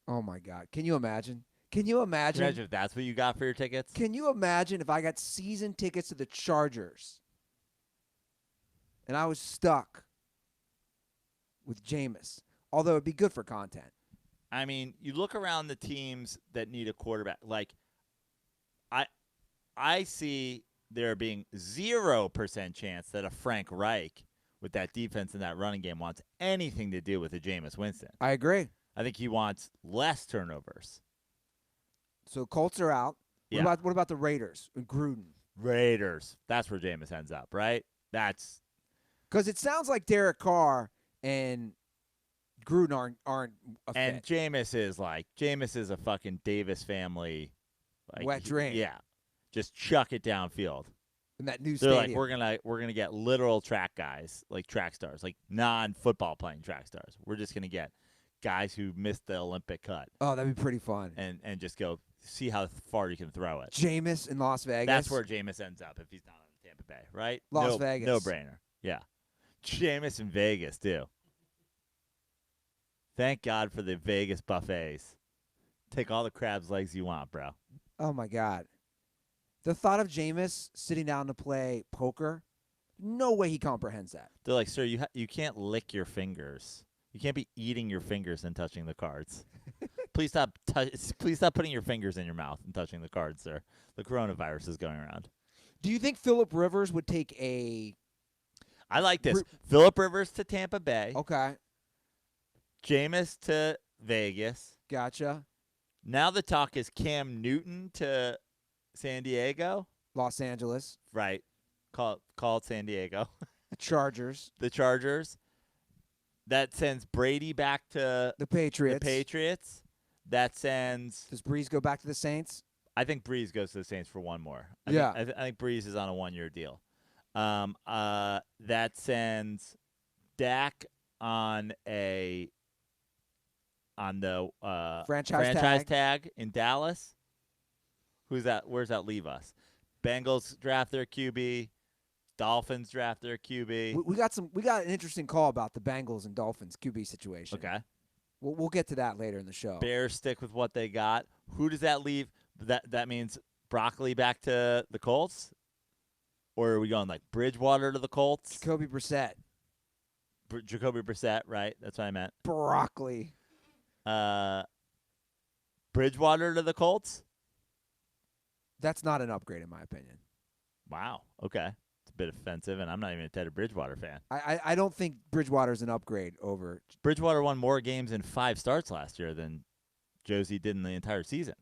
Oh my God! Can you imagine? Can you imagine? Imagine if that's what you got for your tickets. Can you imagine if I got season tickets to the Chargers and I was stuck with Jameis? Although it'd be good for content. I mean, you look around the teams that need a quarterback. Like, I see there being 0% chance that a Frank Reich with that defense and that running game wants anything to do with a Jameis Winston. I agree. I think he wants less turnovers. So Colts are out. Yeah. What about the Raiders and Gruden? Raiders. That's where Jameis ends up, right? That's because it sounds like Derek Carr and Gruden aren't a and fit. Jameis is a fucking Davis family Wet dream. Yeah, just chuck it downfield. In that new They're stadium. like we're gonna get literal track guys, like track stars, like non-football playing track stars. We're just gonna get guys who missed the Olympic cut. Oh, that'd be pretty fun. And just go see how far you can throw it. Jameis in Las Vegas. That's where Jameis ends up if he's not on Tampa Bay, right? Las Vegas. No brainer. Yeah. Jameis in Vegas, too. Thank God for the Vegas buffets. Take all the crab's legs you want, bro. Oh, my God. The thought of Jameis sitting down to play poker, no way he comprehends that. They're like, sir, you can't lick your fingers. You can't be eating your fingers and touching the cards. Please stop putting your fingers in your mouth and touching the cards, sir. The coronavirus is going around. Do you think Phillip Rivers would take a... I like this. Phillip Rivers to Tampa Bay. Okay. Jameis to Vegas. Gotcha. Now the talk is Cam Newton to San Diego. Los Angeles. Right. Call it San Diego. Chargers. The Chargers. That sends Brady back to the Patriots. That sends... Does Breeze go back to the Saints? I think Breeze goes to the Saints for one more. I think Breeze is on a one-year deal. That sends Dak on the franchise tag in Dallas. Who's that? Where's that leave us? Bengals draft their QB. Dolphins draft their QB. We got an interesting call about the Bengals and Dolphins QB situation. Okay. We'll get to that later in the show. Bears stick with what they got. Who does that leave? That means Broccoli back to the Colts? Or are we going like Bridgewater to the Colts? Jacoby Brissett. Jacoby Brissett, right? That's what I meant. Broccoli. Bridgewater to the Colts? That's not an upgrade in my opinion. Wow. Okay. It's a bit offensive, and I'm not even a Teddy Bridgewater fan. I don't think Bridgewater's an upgrade over. Bridgewater won more games in 5 starts last year than Josie did in the entire season.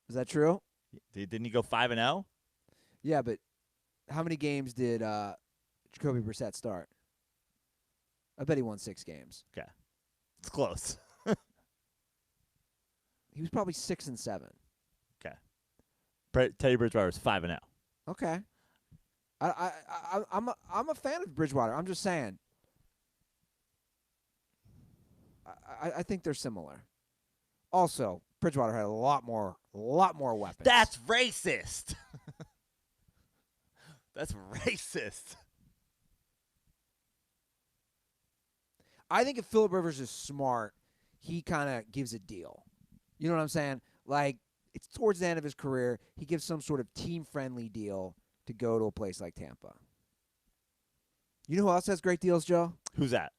Is that true? Didn't he go 5-0? Yeah, but how many games did Jacoby Brissett start? I bet he won 6 games. Okay. It's close. He was probably 6-7. Teddy Bridgewater was 5-0. Okay. I'm a fan of Bridgewater. I'm just saying. I think they're similar. Also, Bridgewater had a lot more weapons. That's racist. That's racist. I think if Phillip Rivers is smart, he kind of gives a deal. You know what I'm saying? Like, it's towards the end of his career. He gives some sort of team-friendly deal to go to a place like Tampa. You know who else has great deals, Joe? Who's that?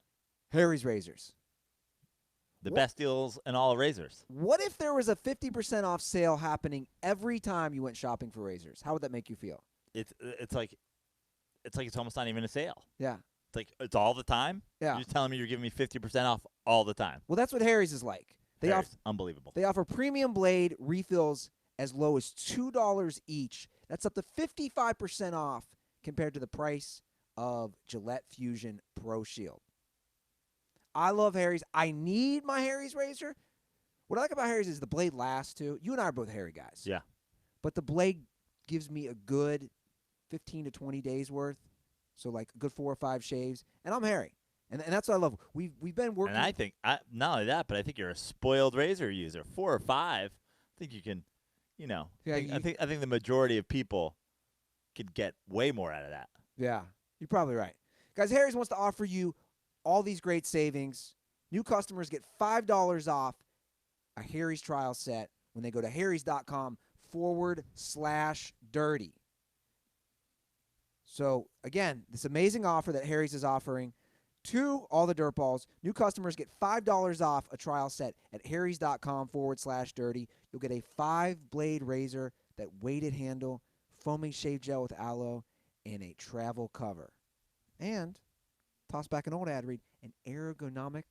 Harry's Razors. The What? best deals in all of razors. What if there was a 50% off sale happening every time you went shopping for razors? How would that make you feel? It's like it's almost not even a sale. Yeah. It's like it's all the time. Yeah. You're just telling me you're giving me 50% off all the time. Well, that's what Harry's is like. Harry's, unbelievable. They offer premium blade refills as low as $2 each. That's up to 55% off compared to the price of Gillette Fusion Pro Shield. I love Harry's. I need my Harry's razor. What I like about Harry's is the blade lasts too. You and I are both Harry guys. Yeah. But the blade gives me a good 15 to 20 days worth. So like a good 4 or 5 shaves. And I'm Harry. And that's what I love. We've been working. And I think not only that, but I think you're a spoiled razor user. 4 or 5. I think you can, Yeah, I think the majority of people could get way more out of that. Yeah, you're probably right. Guys, Harry's wants to offer you all these great savings. New customers get $5 off a Harry's trial set when they go to harrys.com/dirty. So, again, this amazing offer that Harry's is offering to all the DirtBalls. New customers get $5 off a trial set at harrys.com/dirty. You'll get a 5-blade razor, that weighted handle, foaming shave gel with aloe, and a travel cover. And, toss back an old ad read, an ergonomic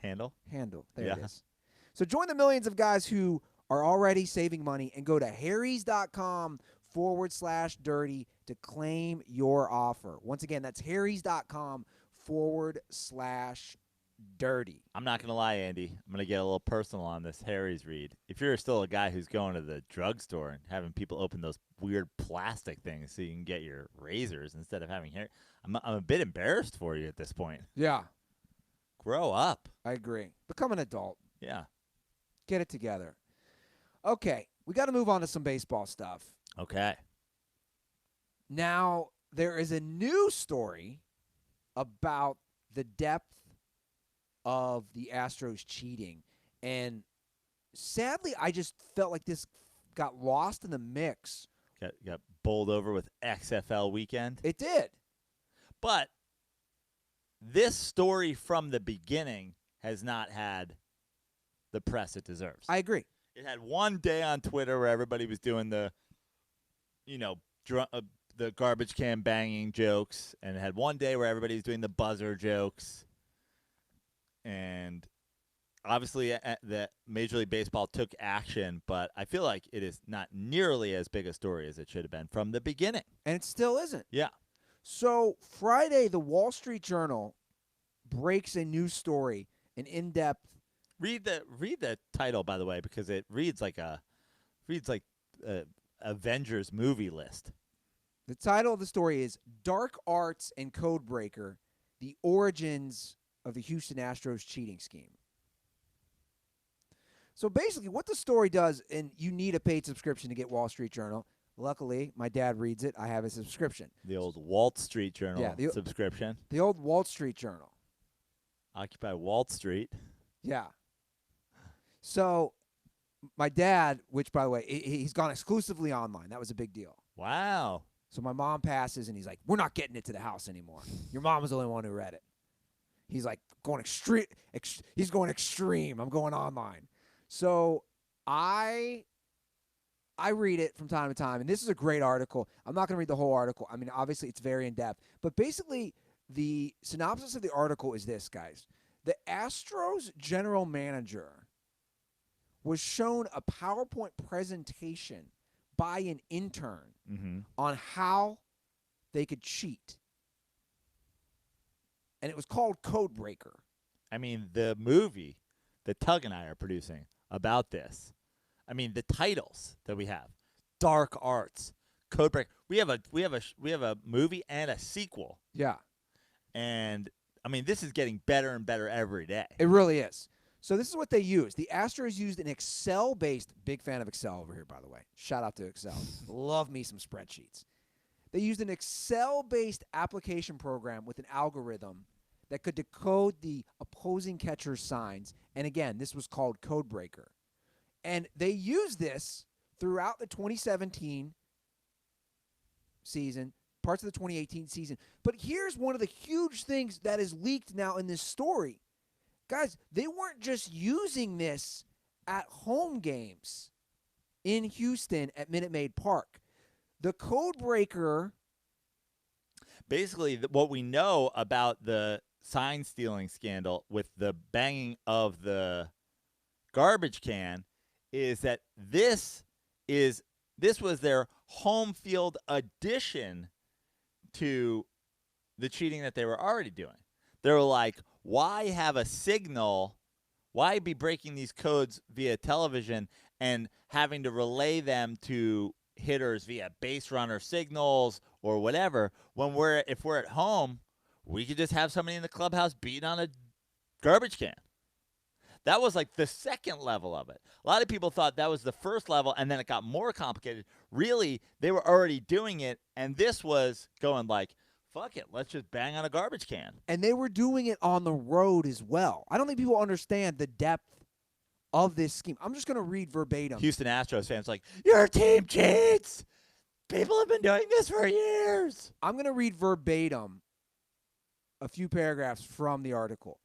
Handle. There Yeah. it is. So join the millions of guys who are already saving money and go to harrys.com/dirty to claim your offer. Once again, that's harrys.com/dirty. I'm not going to lie, Andy. I'm going to get a little personal on this Harry's read. If you're still a guy who's going to the drugstore and having people open those weird plastic things so you can get your razors instead of having hair, I'm a bit embarrassed for you at this point. Yeah, Grow up. I agree. Become an adult. Yeah. Get it together. Okay, we got to move on to some baseball stuff. Okay. Now, there is a new story about the depth of the Astros cheating. And sadly, I just felt like this got lost in the mix. Got bowled over with XFL weekend. It did. But this story from the beginning has not had the press it deserves. I agree. It had one day on Twitter where everybody was doing the garbage can banging jokes, and it had one day where everybody was doing the buzzer jokes. And obviously, the Major League Baseball took action, but I feel like it is not nearly as big a story as it should have been from the beginning. And it still isn't. Yeah. So Friday, the Wall Street Journal breaks a news story, an in-depth. Read the title, by the way, because it reads like Avengers movie list. The title of the story is Dark Arts and Codebreaker, the origins of the Houston Astros cheating scheme. So basically what the story does, and you need a paid subscription to get Wall Street Journal. Luckily, my dad reads it. I have a subscription. The old Walt Street Journal subscription. The old Wall Street Journal. Occupy Wall Street. Yeah. So my dad, which, by the way, he's gone exclusively online. That was a big deal. Wow. So my mom passes, and he's like, we're not getting it to the house anymore. Your mom was the only one who read it. He's like, going extreme. He's going extreme. I'm going online. So I I read it from time to time, and this is a great article. I'm not going to read the whole article. I mean, obviously, it's very in-depth. But basically, the synopsis of the article is this, guys. The Astros general manager was shown a PowerPoint presentation by an intern on how they could cheat. And it was called Codebreaker. I mean, the movie that Tug and I are producing about this, I mean, the titles that we have, Dark Arts, Codebreaker. We have a movie and a sequel. Yeah. And I mean, this is getting better and better every day. It really is. So this is what they used. The Astros used an Excel-based, big fan of Excel over here, by the way. Shout out to Excel. Love me some spreadsheets. They used an Excel-based application program with an algorithm that could decode the opposing catcher's signs. And again, this was called Codebreaker. And they used this throughout the 2017 season, parts of the 2018 season. But here's one of the huge things that is leaked now in this story. Guys, they weren't just using this at home games in Houston at Minute Maid Park. The Codebreaker. Basically, what we know about the sign stealing scandal with the banging of the garbage can is that this was their home field addition to the cheating that they were already doing. They were like, why have a signal? Why be breaking these codes via television and having to relay them to hitters via base runner signals or whatever when if we're at home, we could just have somebody in the clubhouse beating on a garbage can. That was like the second level of it. A lot of people thought that was the first level, and then it got more complicated. Really, they were already doing it, and this was going like, fuck it, let's just bang on a garbage can. And they were doing it on the road as well. I don't think people understand the depth of this scheme. I'm just going to read verbatim. Houston Astros fans like, your team cheats. People have been doing this for years. I'm going to read verbatim a few paragraphs from the article.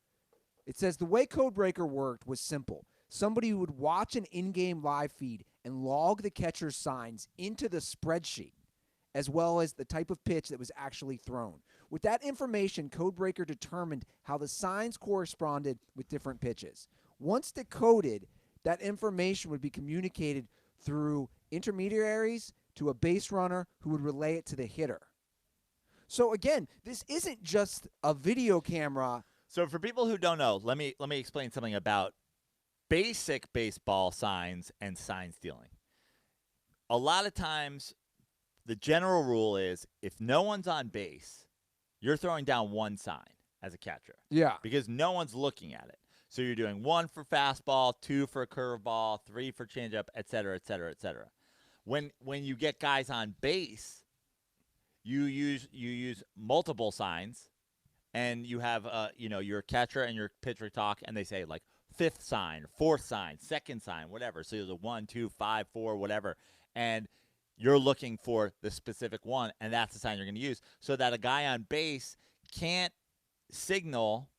It says, the way Codebreaker worked was simple. Somebody would watch an in-game live feed and log the catcher's signs into the spreadsheet, as well as the type of pitch that was actually thrown. With that information, Codebreaker determined how the signs corresponded with different pitches. Once decoded, that information would be communicated through intermediaries to a base runner who would relay it to the hitter. So again, this isn't just a video camera. So for people who don't know, let me explain something about basic baseball signs and sign stealing. A lot of times, the general rule is if no one's on base, you're throwing down one sign as a catcher. Yeah. Because no one's looking at it. So you're doing 1 for fastball, 2 for curveball, 3 for changeup, et cetera, et cetera, et cetera. When you get guys on base, you use multiple signs, and you have your catcher and your pitcher talk, and they say like 5th sign, 4th sign, 2nd sign, whatever. So there's a 1, 2, 5, 4, whatever, and you're looking for the specific one, and that's the sign you're going to use, so that a guy on base can't signal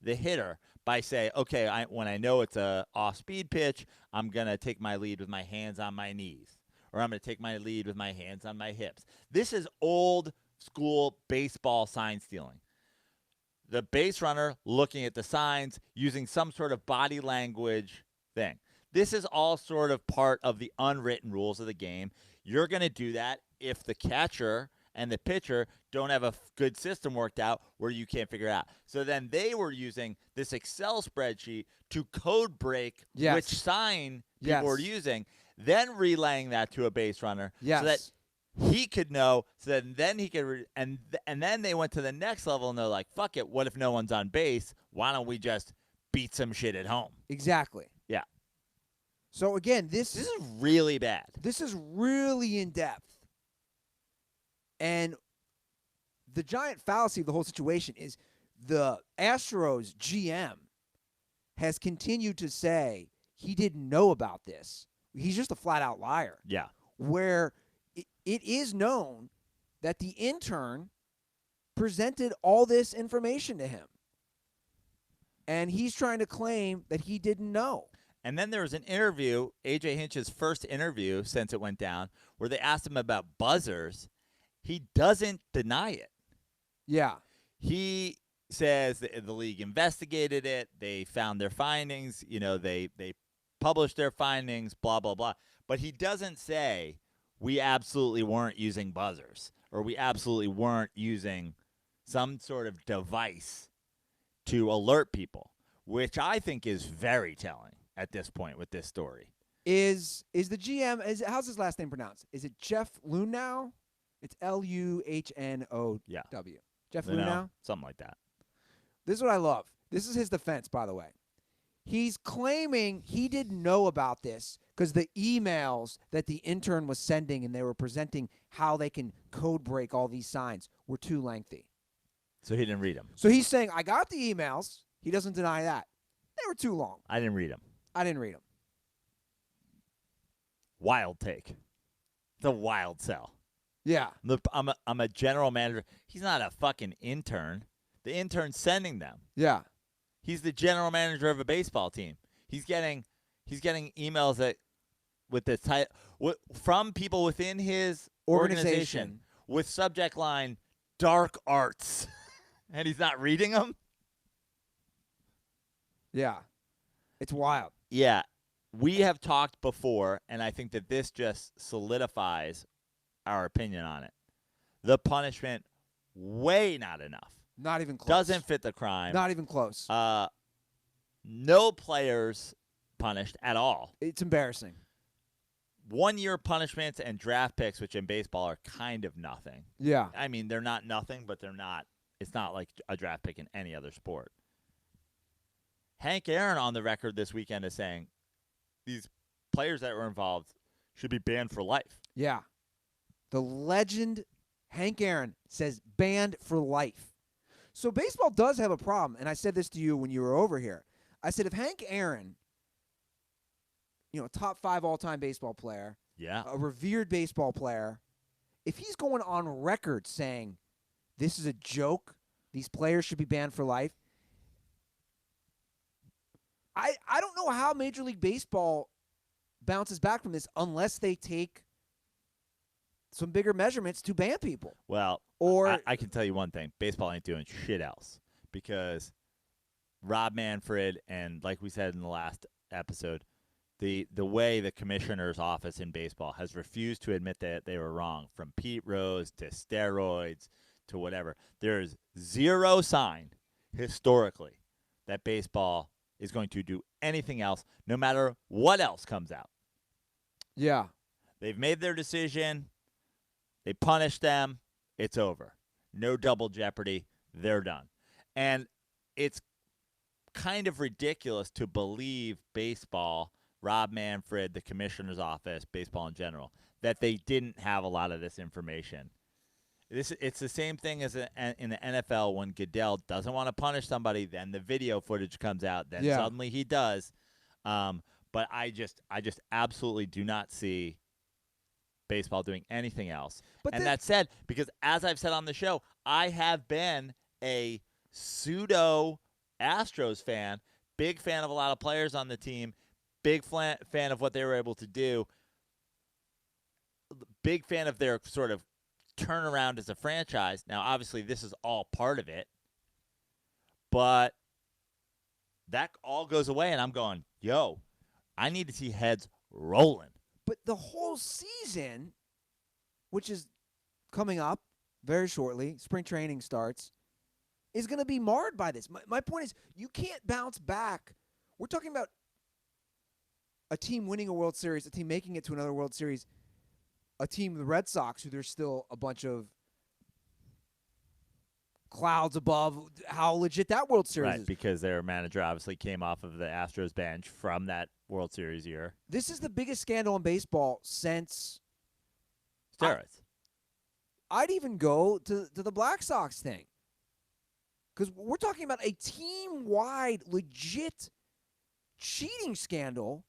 the hitter by say, okay, when I know it's a off-speed pitch, I'm going to take my lead with my hands on my knees, or I'm going to take my lead with my hands on my hips. This is old school baseball sign stealing. The base runner looking at the signs, using some sort of body language thing. This is all sort of part of the unwritten rules of the game. You're going to do that if the catcher and the pitcher don't have a good system worked out where you can't figure it out. So then they were using this Excel spreadsheet to code break which sign people were using, then relaying that to a base runner so that he could know, so that then he could and then they went to the next level, and they're like, fuck it, what if no one's on base? Why don't we just beat some shit at home? Exactly. Yeah. So again, this is really bad. This is really in depth. And the giant fallacy of the whole situation is the Astros GM has continued to say he didn't know about this. He's just a flat-out liar. Yeah. Where it is known that the intern presented all this information to him. And he's trying to claim that he didn't know. And then there was an interview, A.J. Hinch's first interview since it went down, where they asked him about buzzers. He doesn't deny it. Yeah. He says the league investigated it. They found their findings. They published their findings, blah, blah, blah. But he doesn't say we absolutely weren't using buzzers or we absolutely weren't using some sort of device to alert people, which I think is very telling at this point with this story. Is the GM, how's his last name pronounced? Is it Jeff Luhnow? It's Luhnow. Yeah. Jeff Luhnow? Something like that. This is what I love. This is his defense, by the way. He's claiming he didn't know about this because the emails that the intern was sending and they were presenting how they can code break all these signs were too lengthy. So he didn't read them. So he's saying, I got the emails. He doesn't deny that. They were too long. I didn't read them. I didn't read them. Wild take. It's a wild sell. Yeah. I'm a general manager. He's not a fucking intern. The intern's sending them. Yeah. He's the general manager of a baseball team. He's getting emails with the from people within his organization with subject line dark arts, and he's not reading them. Yeah. It's wild. Yeah, we have talked before, and I think that this just solidifies our opinion on it. The punishment, way not enough. Not even close. Doesn't fit the crime. Not even close. No players punished at all. It's embarrassing. 1-year punishments and draft picks, which in baseball are kind of nothing. Yeah. I mean, they're not nothing, but they're not. It's not like a draft pick in any other sport. Hank Aaron on the record this weekend is saying these players that were involved should be banned for life. Yeah. The legend Hank Aaron says banned for life. So baseball does have a problem, and I said this to you when you were over here. I said if Hank Aaron, top 5 all-time baseball player, a revered baseball player, if he's going on record saying this is a joke, these players should be banned for life, I don't know how Major League Baseball bounces back from this unless they take some bigger measurements to ban people. Well, or I can tell you one thing. Baseball ain't doing shit else because Rob Manfred and, like we said in the last episode, the way the commissioner's office in baseball has refused to admit that they were wrong, from Pete Rose to steroids to whatever. There's zero sign historically that baseball is going to do anything else, no matter what else comes out. Yeah. They've made their decision. They punished them. It's over. No double jeopardy. They're done. And it's kind of ridiculous to believe baseball, Rob Manfred, the commissioner's office, baseball in general, that they didn't have a lot of this information. It's the same thing as in the NFL when Goodell doesn't want to punish somebody, then the video footage comes out, then suddenly he does. But I just absolutely do not see baseball doing anything else. And that said, because as I've said on the show, I have been a pseudo Astros fan, big fan of a lot of players on the team, big fan of what they were able to do, big fan of their sort of turnaround as a franchise. Now, obviously, this is all part of it, but that all goes away, and I'm going, yo, I need to see heads rolling. But the whole season, which is coming up very shortly, spring training starts, is going to be marred by this. My point is, you can't bounce back. We're talking about a team winning a World Series, a team making it to another World Series, a team, the Red Sox, who there's still a bunch of clouds above how legit that World Series is. Because their manager obviously came off of the Astros bench from that World Series year. This is the biggest scandal in baseball since steroids. I'd even go to the Black Sox thing. Because we're talking about a team-wide legit cheating scandal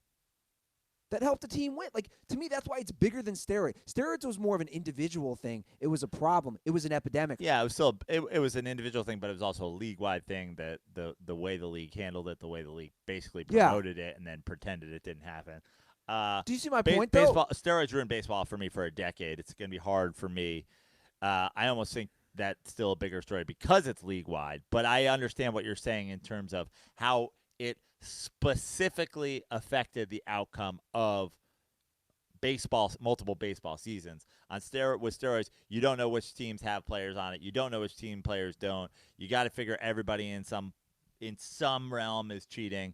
that helped the team win. Like, to me, that's why it's bigger than steroids. Steroids was more of an individual thing. It was a problem. It was an epidemic. Yeah, it was still it was an individual thing, but it was also a league-wide thing. That the way the league handled it, the way the league basically promoted it, and then pretended it didn't happen. Do you see my point, though? Baseball, steroids ruined baseball for me for a decade. It's going to be hard for me. I almost think that's still a bigger story because it's league-wide. But I understand what you're saying in terms of how it specifically affected the outcome of baseball, multiple baseball seasons. With steroids, you don't know which teams have players on it. You don't know which team players don't. You got to figure everybody in some realm is cheating,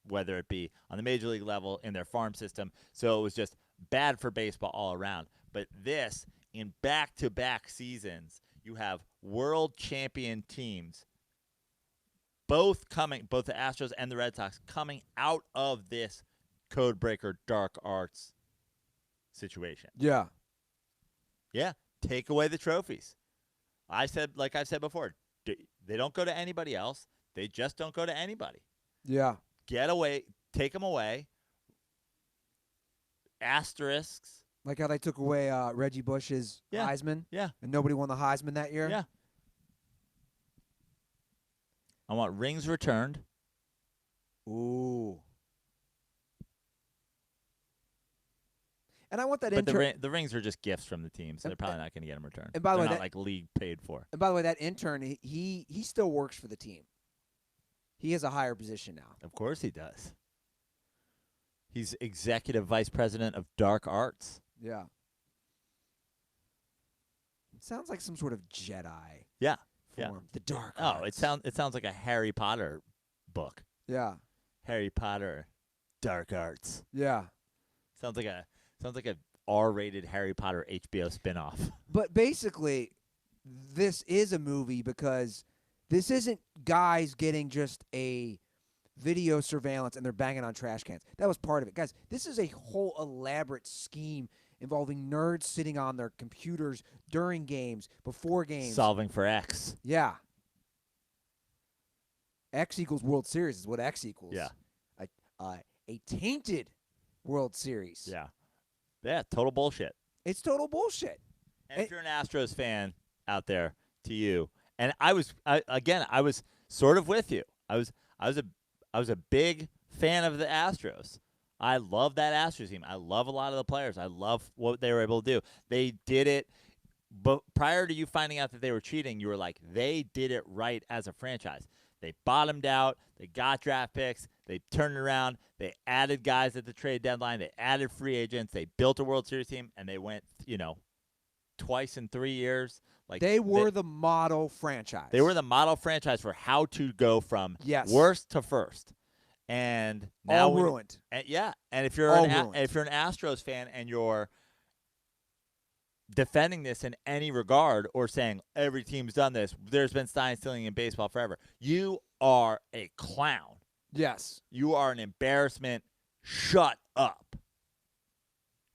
whether it be on the major league level, in their farm system. So it was just bad for baseball all around. But this, in back-to-back seasons, you have world champion teams, both the Astros and the Red Sox, coming out of this code breaker dark arts situation. Yeah. Yeah, take away the trophies. Like I've said before, they don't go to anybody else. They just don't go to anybody. Yeah. Take them away. Asterisks. Like how they took away Reggie Bush's Heisman. Yeah. And nobody won the Heisman that year. Yeah. I want rings returned. Ooh. And I want that But intern. the rings are just gifts from the team, so they're probably not going to get them returned. And by the They're way, not like league paid for. And by the way, that intern, he still works for the team. He has a higher position now. Of course he does. He's executive vice president of dark arts. Yeah. It sounds like some sort of Jedi Yeah. form. Yeah. The dark Oh, arts. it sounds like a Harry Potter book. Yeah. Harry Potter, Dark Arts. Yeah. Sounds like a R-rated Harry Potter HBO spinoff. But basically, this is a movie because this isn't guys getting just a video surveillance and they're banging on trash cans. That was part of it. Guys, this is a whole elaborate scheme involving nerds sitting on their computers during games, before games. Solving for X. Yeah. X equals World Series is what X equals. Yeah. A tainted World Series. Yeah. Yeah, total bullshit. It's total bullshit. And if you're an Astros fan out there, to you, and I was sort of with you. I was a big fan of the Astros. I love that Astros team. I love a lot of the players. I love what they were able to do. They did it, but prior to you finding out that they were cheating, you were like, they did it right as a franchise. They bottomed out. They got draft picks. They turned it around. They added guys at the trade deadline. They added free agents. They built a World Series team, and they went, twice in 3 years. Like They were the model franchise. They were the model franchise for how to go from worst to first. And now all ruined. And if you're an Astros fan and you're defending this in any regard or saying every team's done this, there's been sign stealing in baseball forever, you are a clown. Yes. You are an embarrassment. Shut up.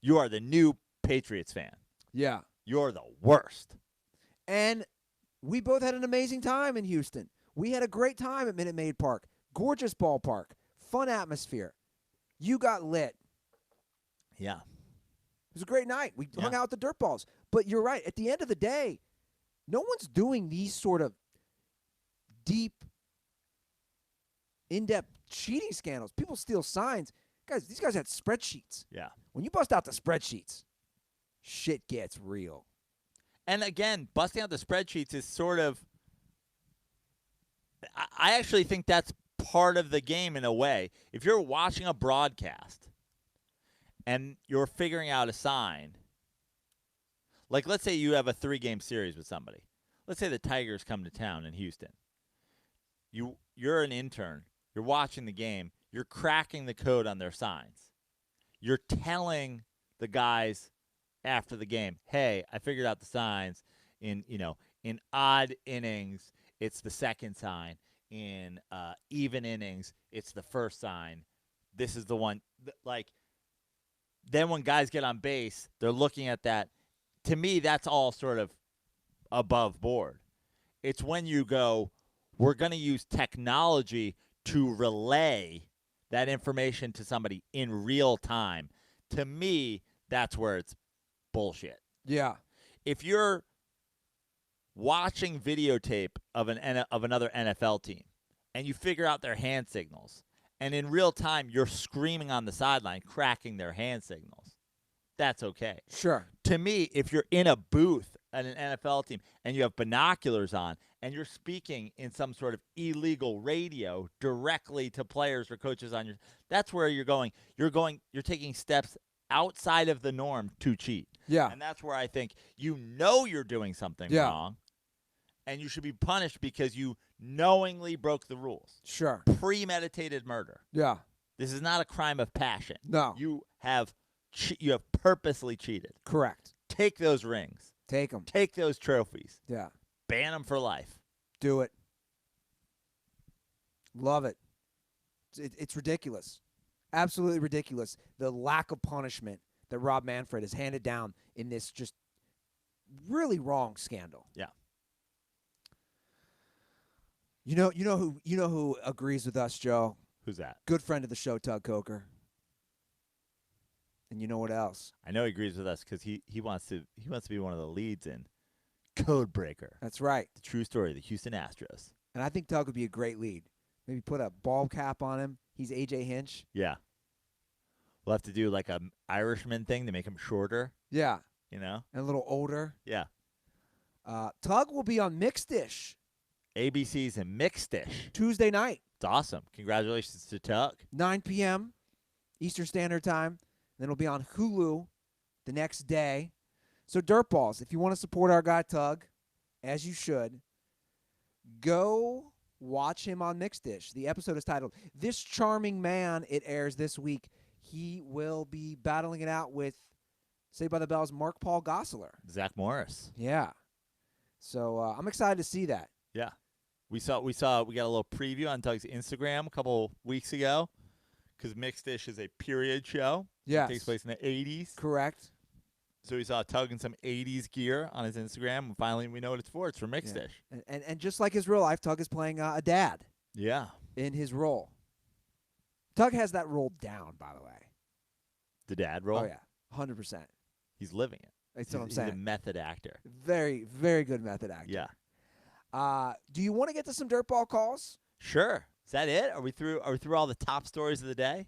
You are the new Patriots fan. Yeah. You're the worst. And we both had an amazing time in Houston. We had a great time at Minute Maid Park. Gorgeous ballpark. Fun atmosphere. You got lit. Yeah. It was a great night. We hung out with the DirtBalls. But you're right. At the end of the day, no one's doing these sort of deep, in-depth cheating scandals. People steal signs. Guys, these guys had spreadsheets. Yeah. When you bust out the spreadsheets, shit gets real. And again, busting out the spreadsheets is sort of – I actually think that's part of the game in a way. If you're watching a broadcast and you're figuring out a sign, like let's say you have a 3-game series with somebody. Let's say the Tigers come to town in Houston. You're an intern. You're watching the game. You're cracking the code on their signs. You're telling the guys after the game, hey, I figured out the signs. In odd innings, it's the second sign. In even innings, it's the first sign. This is the one. Then when guys get on base, they're looking at that. To me, that's all sort of above board. It's when you go, we're going to use technology to relay that information to somebody in real time, to me, that's where it's bullshit. Yeah. If you're watching videotape of another NFL team and you figure out their hand signals, and in real time you're screaming on the sideline, cracking their hand signals, that's okay. Sure. To me, if you're in a booth at an NFL team and you have binoculars on and you're speaking in some sort of illegal radio directly to players or coaches on that's where you're going. You're taking steps outside of the norm to cheat. Yeah. And that's where I think you're doing something Yeah. wrong, and you should be punished because you knowingly broke the rules. Sure. Premeditated murder. Yeah. This is not a crime of passion. No. You have purposely cheated. Correct. Take those rings. Take them. Take those trophies. Yeah. Ban them for life. Do it. Love it. It's ridiculous. Absolutely ridiculous. The lack of punishment that Rob Manfred has handed down in this just really wrong scandal. Yeah. You know who agrees with us, Joe? Who's that? Good friend of the show, Tug Coker. And you know what else? I know he agrees with us because he wants to be one of the leads in Codebreaker. That's right. The true story of the Houston Astros. And I think Tug would be a great lead. Maybe put a ball cap on him. He's AJ Hinch. Yeah. We'll have to do like a Irishman thing to make him shorter. Yeah. You know? And a little older. Yeah. Tug will be on Mixed Dish ABC's and Mixed Dish. Tuesday night, It's awesome. Congratulations to Tuck. 9 p.m. Eastern Standard Time. Then it'll be on Hulu the next day. So Dirtballs, if you want to support our guy Tug, as you should, go watch him on Mixed Dish. The episode is titled This Charming Man. It airs this week. He will be battling it out with Saved by the Bell's Mark Paul Gosselaar. Zach Morris. Yeah. So I'm excited to see that. Yeah. We got a little preview on Tug's Instagram a couple weeks ago because Mixed Dish is a period show. Yes. It takes place in the 80s. Correct. So we saw Tug in some 80s gear on his Instagram, and finally we know what it's for. It's for Mixed Yeah. Dish. And just like his real life, Tug is playing a dad Yeah. in his role. Tug has that role down, by the way. The dad role. Oh, yeah. 100%. He's living it. That's what I'm He's saying. a method actor. Very, very good method actor. Yeah. Do you want to get to some dirtball calls? Sure. Is that it? Are we through all the top stories of the day?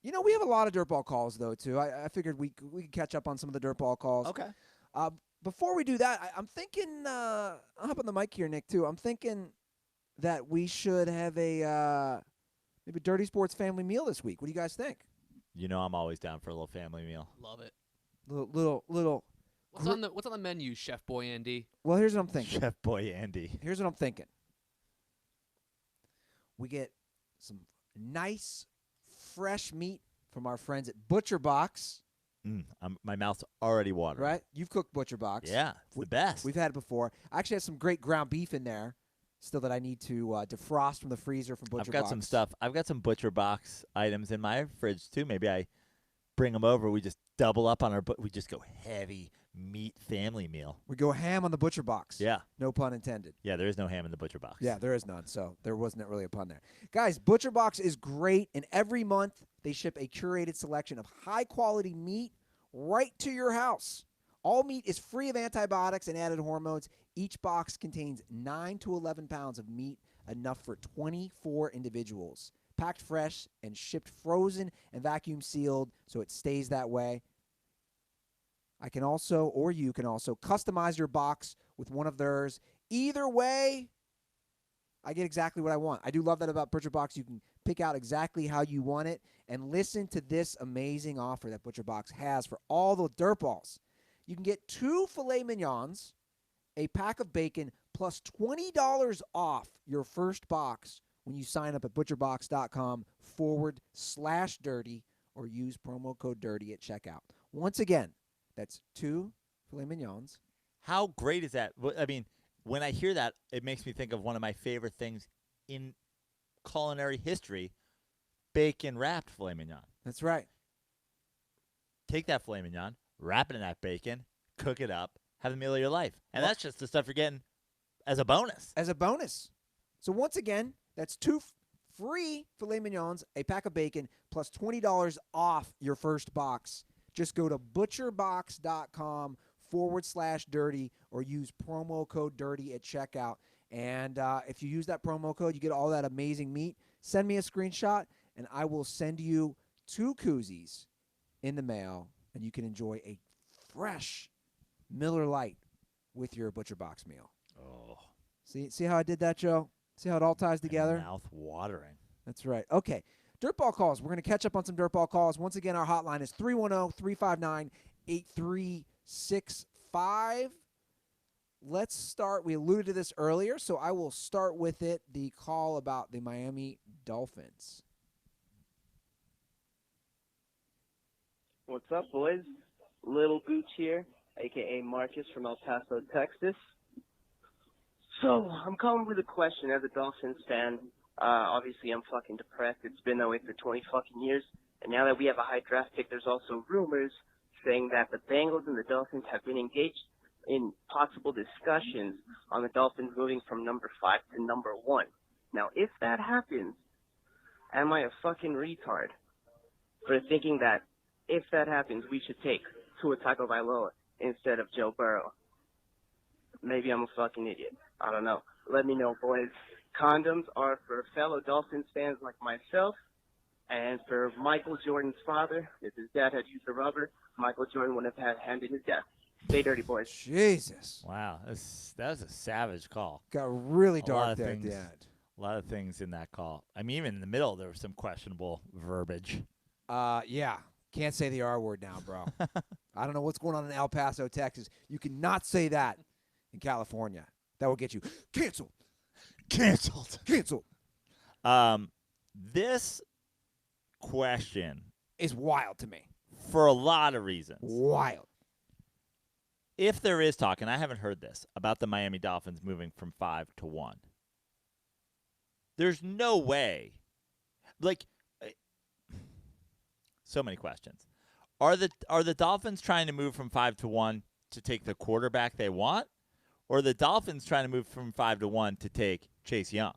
You know, we have a lot of dirtball calls, though, too. I figured we could catch up on some of the dirtball calls. Okay. Before we do that, I'm thinking, I'll hop on the mic here, Nick, too. I'm thinking that we should have a maybe Dirty Sports family meal this week. What do you guys think? You know I'm always down for a little family meal. Love it. Little. What's on the menu, Chef Boy Andy? Well, here's what I'm thinking. Chef Boy Andy. Here's what I'm thinking. We get some nice, fresh meat from our friends at Butcher Box. My mouth's already watering. Right? You've cooked Butcher Box. Yeah, it's the best. We've had it before. I actually have some great ground beef in there still that I need to defrost from the freezer from Butcher Box. I've got some stuff. I've got some Butcher Box items in my fridge, too. Maybe I bring them over. We just double up on we just go heavy meat family meal. We go ham on the Butcher Box. Yeah. No pun intended. Yeah, there is no ham in the Butcher Box. Yeah, there is none, so there wasn't really a pun there. Guys, Butcher Box is great, and every month they ship a curated selection of high-quality meat right to your house. All meat is free of antibiotics and added hormones. Each box contains 9 to 11 pounds of meat, enough for 24 individuals. Packed fresh and shipped frozen and vacuum sealed so it stays that way. You can also customize your box with one of theirs. Either way, I get exactly what I want. I do love that about Butcher Box. You can pick out exactly how you want it. And listen to this amazing offer that Butcher Box has for all the dirtballs. You can get 2 filet mignons, a pack of bacon, plus $20 off your first box when you sign up at butcherbox.com/dirty or use promo code DIRTY at checkout. Once again, that's 2 filet mignons. How great is that? I mean, when I hear that, it makes me think of one of my favorite things in culinary history, bacon-wrapped filet mignon. That's right. Take that filet mignon, wrap it in that bacon, cook it up, have the meal of your life. And that's just the stuff you're getting as a bonus. As a bonus. So once again, that's 2 free filet mignons, a pack of bacon, plus $20 off your first box. Just go to butcherbox.com/dirty or use promo code dirty at checkout. And if you use that promo code, you get all that amazing meat. Send me a screenshot, and I will send you 2 koozies in the mail, and you can enjoy a fresh Miller Lite with your Butcher Box meal. Oh. See how I did that, Joe? See how it all ties together? Mouth watering. That's right. Okay. Dirtball calls. We're going to catch up on some Dirtball calls. Once again, our hotline is 310-359-8365. Let's start. We alluded to this earlier, so I will start with it. The call about the Miami Dolphins. What's up, boys? Little Gooch here, a.k.a. Marcus from El Paso, Texas. So, I'm calling with a question as a Dolphins fan. Obviously, I'm fucking depressed. It's been that way for 20 fucking years. And now that we have a high draft pick, there's also rumors saying that the Bengals and the Dolphins have been engaged in possible discussions on the Dolphins moving from number 5 to number 1. Now, if that happens, am I a fucking retard for thinking that if that happens, we should take Tua Tagovailoa instead of Joe Burrow? Maybe I'm a fucking idiot. I don't know. Let me know, boys. Condoms are for fellow Dolphins fans like myself, and for Michael Jordan's father. If his dad had used a rubber, Michael Jordan would have had handed his death. Stay dirty, boys. Jesus. Wow. That was a savage call. Got really A lot dark of there at things. the end. A lot of things in that call. I mean, even in the middle, there was some questionable verbiage. Yeah. Can't say the R word now, bro. I don't know what's going on in El Paso, Texas. You cannot say that in California. That will get you canceled. Canceled. Canceled. This question, Is wild to me. for a lot of reasons, Wild. if there is talk, and I haven't heard this, about the Miami Dolphins moving from 5 to 1, there's no way. Like, so many questions. Are the Dolphins trying to move from 5 to 1 to take the quarterback they want, or are the Dolphins trying to move from 5 to 1 to take Chase Young?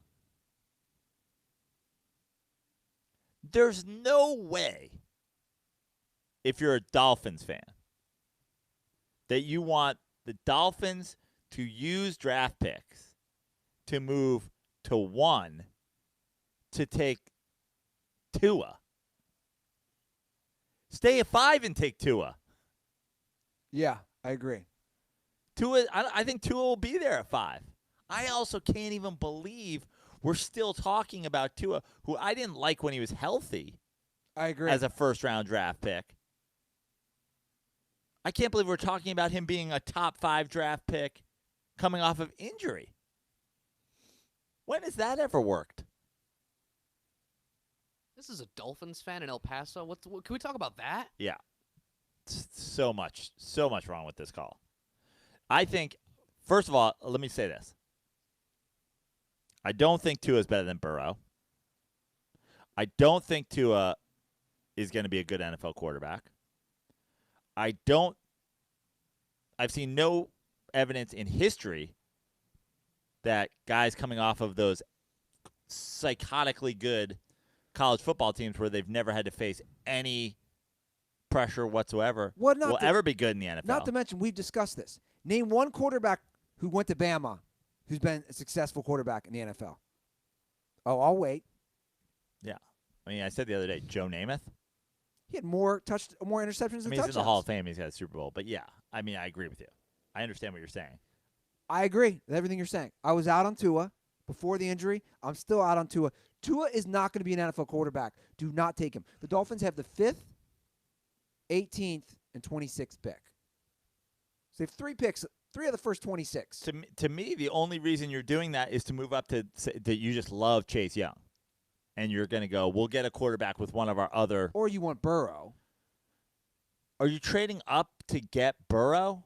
There's no way, if you're a Dolphins fan, that you want the Dolphins to use draft picks to move to 1 to take Tua. Stay at 5 and take Tua. Yeah, I agree. Tua, I think Tua will be there at 5. I also can't even believe we're still talking about Tua, who I didn't like when he was healthy I agree. as a first-round draft pick. I can't believe we're talking about him being a top 5 draft pick coming off of injury. When has that ever worked? This is a Dolphins fan in El Paso. What can we talk about that? Yeah. So much wrong with this call. I think, first of all, let me say this. I don't think Tua is better than Burrow. I don't think Tua is going to be a good NFL quarterback. I've seen no evidence in history that guys coming off of those psychotically good college football teams where they've never had to face any pressure whatsoever will ever be good in the NFL. Not to mention, we've discussed this. Name one quarterback who went to Bama who's been a successful quarterback in the NFL. Oh, I'll wait. Yeah. I mean, I said the other day, Joe Namath. He had more interceptions I than mean, touchdowns. he's in the Hall of Fame. He's got a Super Bowl. But, yeah, I mean, I agree with you. I understand what you're saying. I agree with everything you're saying. I was out on Tua before the injury. I'm still out on Tua. Tua is not going to be an NFL quarterback. Do not take him. The Dolphins have the 5th, 18th, and 26th pick. So they have 3 picks, 3 of the first 26. To me, the only reason you're doing that is to move up to that you just love Chase Young. And you're going to go, we'll get a quarterback with one of our other. Or you want Burrow. Are you trading up to get Burrow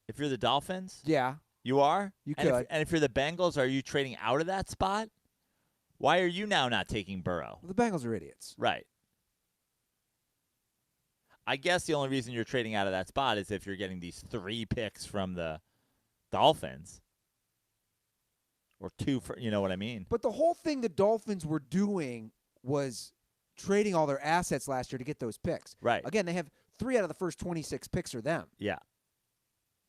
if you're the Dolphins? Yeah. You are? You and could. And if you're the Bengals, are you trading out of that spot? Why are you now not taking Burrow? Well, the Bengals are idiots. Right. I guess the only reason you're trading out of that spot is if you're getting these 3 picks from the Dolphins. or 2 for, you know what I mean? But the whole thing the Dolphins were doing was trading all their assets last year to get those picks. Right. Again, they have 3 out of the first 26 picks are them. Yeah.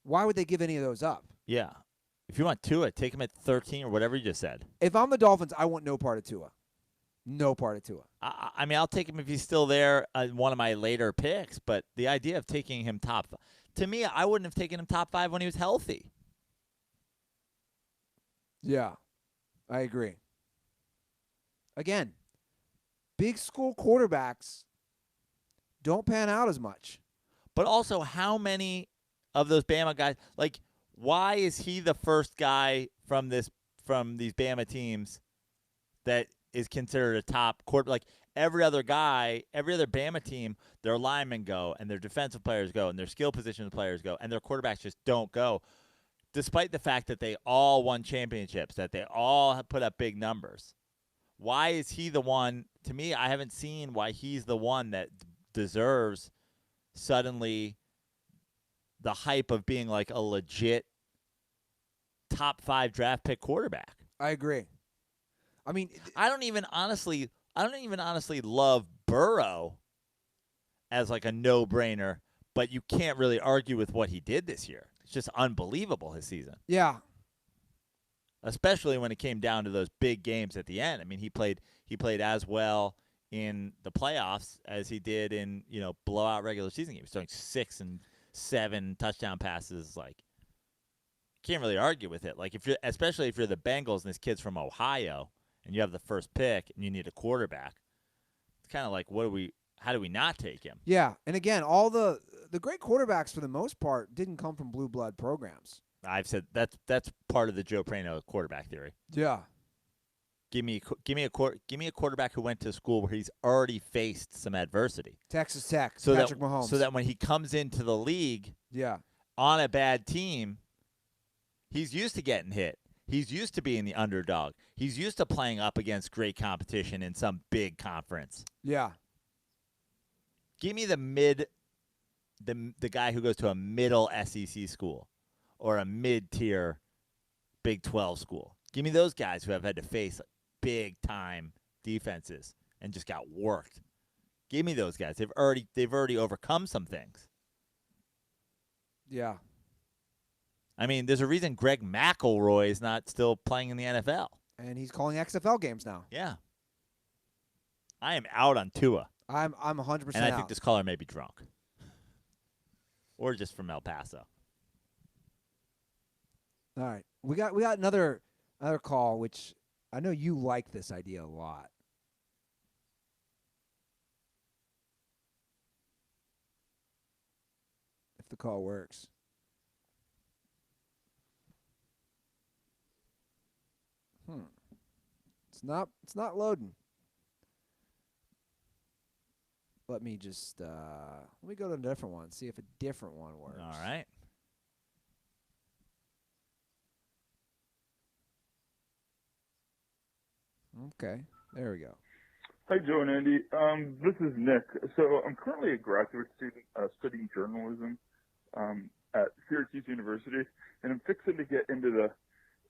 Why would they give any of those up? Yeah. If you want Tua, take him at 13 or whatever you just said. If I'm the Dolphins, I want no part of Tua. No part of Tua. I mean, I'll take him if he's still there, one of my later picks. But the idea of taking him to me, I wouldn't have taken him top 5 when he was healthy. Yeah, I agree. Again, big school quarterbacks don't pan out as much. But also, how many of those Bama guys, like, why is he the first guy from these Bama teams that is considered a top quarterback? Like, every other guy, every other Bama team, their linemen go, and their defensive players go, and their skill position players go, and their quarterbacks just don't go, despite the fact that they all won championships, that they all have put up big numbers. Why is he the one? To me, I haven't seen why he's the one that deserves suddenly the hype of being like a legit top 5 draft pick quarterback. I agree. I mean, I don't even honestly love Burrow as like a no-brainer, but you can't really argue with what he did this year. It's just unbelievable, his season. yeah. Especially when it came down to those big games at the end. I mean, he played as well in the playoffs as he did in, blowout regular season games. He's throwing 6 and 7 touchdown passes. Like, can't really argue with it. Like, especially if you're the Bengals and this kid's from Ohio and you have the first pick and you need a quarterback, it's kind of like, how do we not take him? Yeah, and again, all the great quarterbacks for the most part didn't come from blue blood programs. I've said that's part of the Joe Prano quarterback theory. Yeah. Give me a quarterback who went to school where he's already faced some adversity. Texas Tech, Patrick Mahomes. So that when he comes into the league, on a bad team, he's used to getting hit. He's used to being the underdog. He's used to playing up against great competition in some big conference. Yeah. Give me the guy who goes to a middle SEC school or a mid-tier Big 12 school. Give me those guys who have had to face big-time defenses and just got worked. Give me those guys. They've already overcome some things. Yeah. I mean, there's a reason Greg McElroy is not still playing in the NFL. And he's calling XFL games now. Yeah. I am out on Tua. I'm 100% And I out. think this caller may be drunk. Or just from El Paso. All right. We got another call, which I know you like this idea a lot. If the call works. It's not loading. Let me just let me go to a different one, see if a different one works. All right. Okay, there we go. Hi, Joe and Andy. This is Nick. So I'm currently a graduate student studying journalism at Syracuse University, and I'm fixing to get into the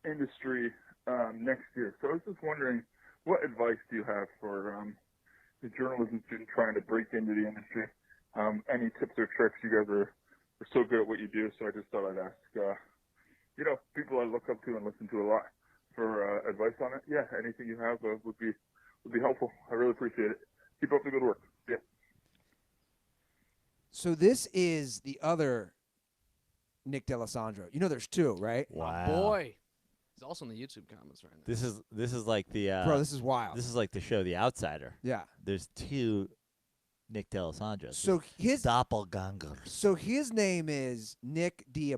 industry next year. So I was just wondering, what advice do you have for the journalism student trying to break into the industry? Any tips or tricks? You guys are so good at what you do, so I just thought I'd ask, people I look up to and listen to a lot for advice on it. Yeah, anything you have would be helpful. I really appreciate it. Keep up the good work. Yeah. So this is the other Nick D'Alessandro. You know there's 2, right? Wow. Boy. He's also in the YouTube comments right now. This is like the Bro, this is wild. This is like the show The Outsider. Yeah. There's 2 Nick D'Alessandros. So his doppelganger. So his name is Nick D'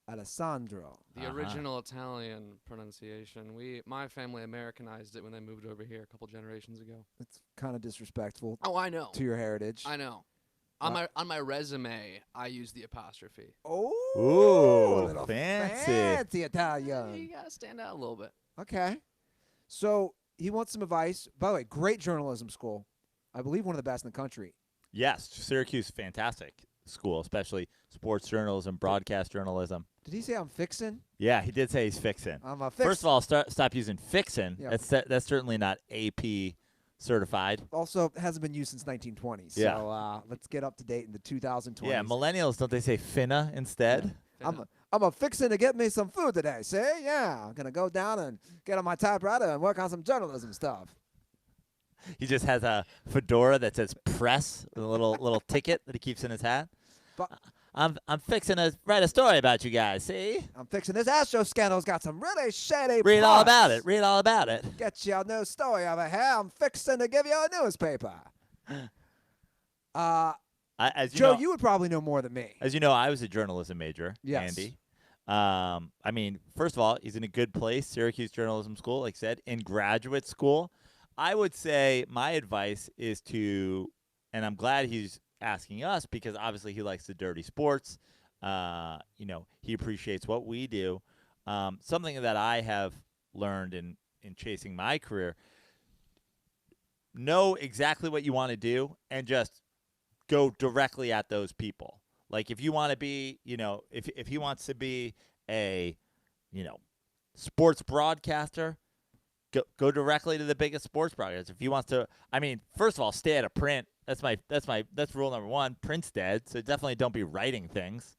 Alessandro. The original Italian pronunciation. My family Americanized it when they moved over here a couple generations ago. It's kind of disrespectful Oh, I know. to your heritage. I know. On my resume, I use the apostrophe. Oh, Ooh, a little fancy. fancy You Italian. gotta stand out a little bit. Okay. So he wants some advice. By the way, great journalism school. I believe one of the best in the country. Yes, Syracuse, fantastic school, especially sports journalism, broadcast journalism. Did he say I'm fixin'? Yeah, he did say he's fixing. I'm a fixin'. First of all, stop using fixin'. Yeah. That's certainly not AP certified. Also hasn't been used since 1920. Yeah. So let's get up to date in the 2020s. Yeah, millennials, don't they say finna instead? I'm a fixin' to get me some food today. See? Yeah, I'm gonna go down and get on my typewriter and work on some journalism stuff. He just has a fedora that says press, with a little ticket that he keeps in his hat. But I'm fixing to write a story about you guys. See, I'm fixing this Astros scandal's got some really shady. read all parts. about it. Read all about it. Get you a new story over here. I'm fixing to give you a newspaper. As you Joe, know, you would probably know more than me. as you know, I was a journalism major. Yes. Andy. I mean, first of all, he's in a good place, Syracuse Journalism School, like I said, in graduate school. I would say my advice is to, and I'm glad he's asking us because obviously he likes the dirty sports. He appreciates what we do. Something that I have learned in chasing my career, know exactly what you want to do and just go directly at those people. Like if you want to be, if he wants to be a, sports broadcaster, go directly to the biggest sports broadcaster. If he wants to, first of all, stay out of print. That's rule number one. Print's dead, so definitely don't be writing things.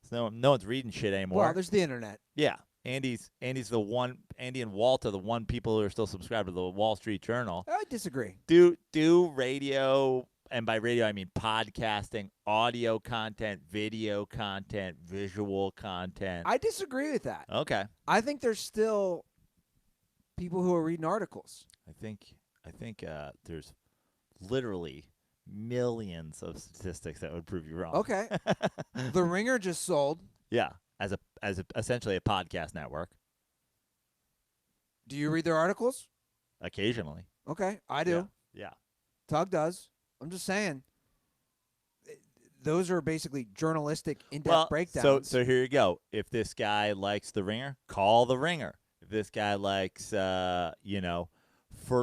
So no one's reading shit anymore. Well, there's the internet. Yeah, Andy's the one. Andy and Walt are the one people who are still subscribed to the Wall Street Journal. I disagree. Do radio, and by radio I mean podcasting, audio content, video content, visual content. I disagree with that. Okay. I think there's still people who are reading articles. I think there's literally millions of statistics that would prove you wrong. Okay. The Ringer just sold. Yeah, as essentially a podcast network. Do you read their articles? Occasionally. Okay, I do. Yeah. Tug does. I'm just saying. Those are basically journalistic in-depth Well, breakdowns. so here you go. If this guy likes the Ringer, call the Ringer. If this guy likes, For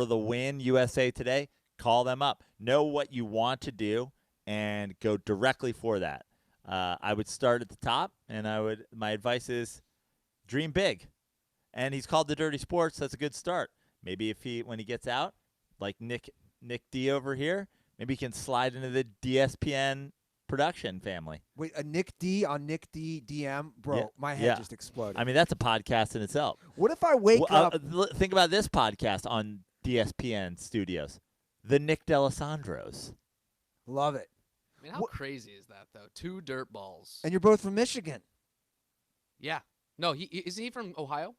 the Win USA Today, call them up. Know what you want to do and go directly for that. I would start at the top, and my advice is dream big. And he's called the Dirty Sports. That's a good start. Maybe when he gets out, like Nick D over here, maybe he can slide into the DSPN production family. Wait, a Nick D on Nick D DM? Bro, Yeah, my head yeah. just exploded. I mean, that's a podcast in itself. What if I wake up? Think about this podcast on DSPN Studios. The Nick D'Alessandros. Love it. I mean, how crazy is that, though? 2 dirt balls. And you're both from Michigan. Yeah. No, isn't he from Ohio?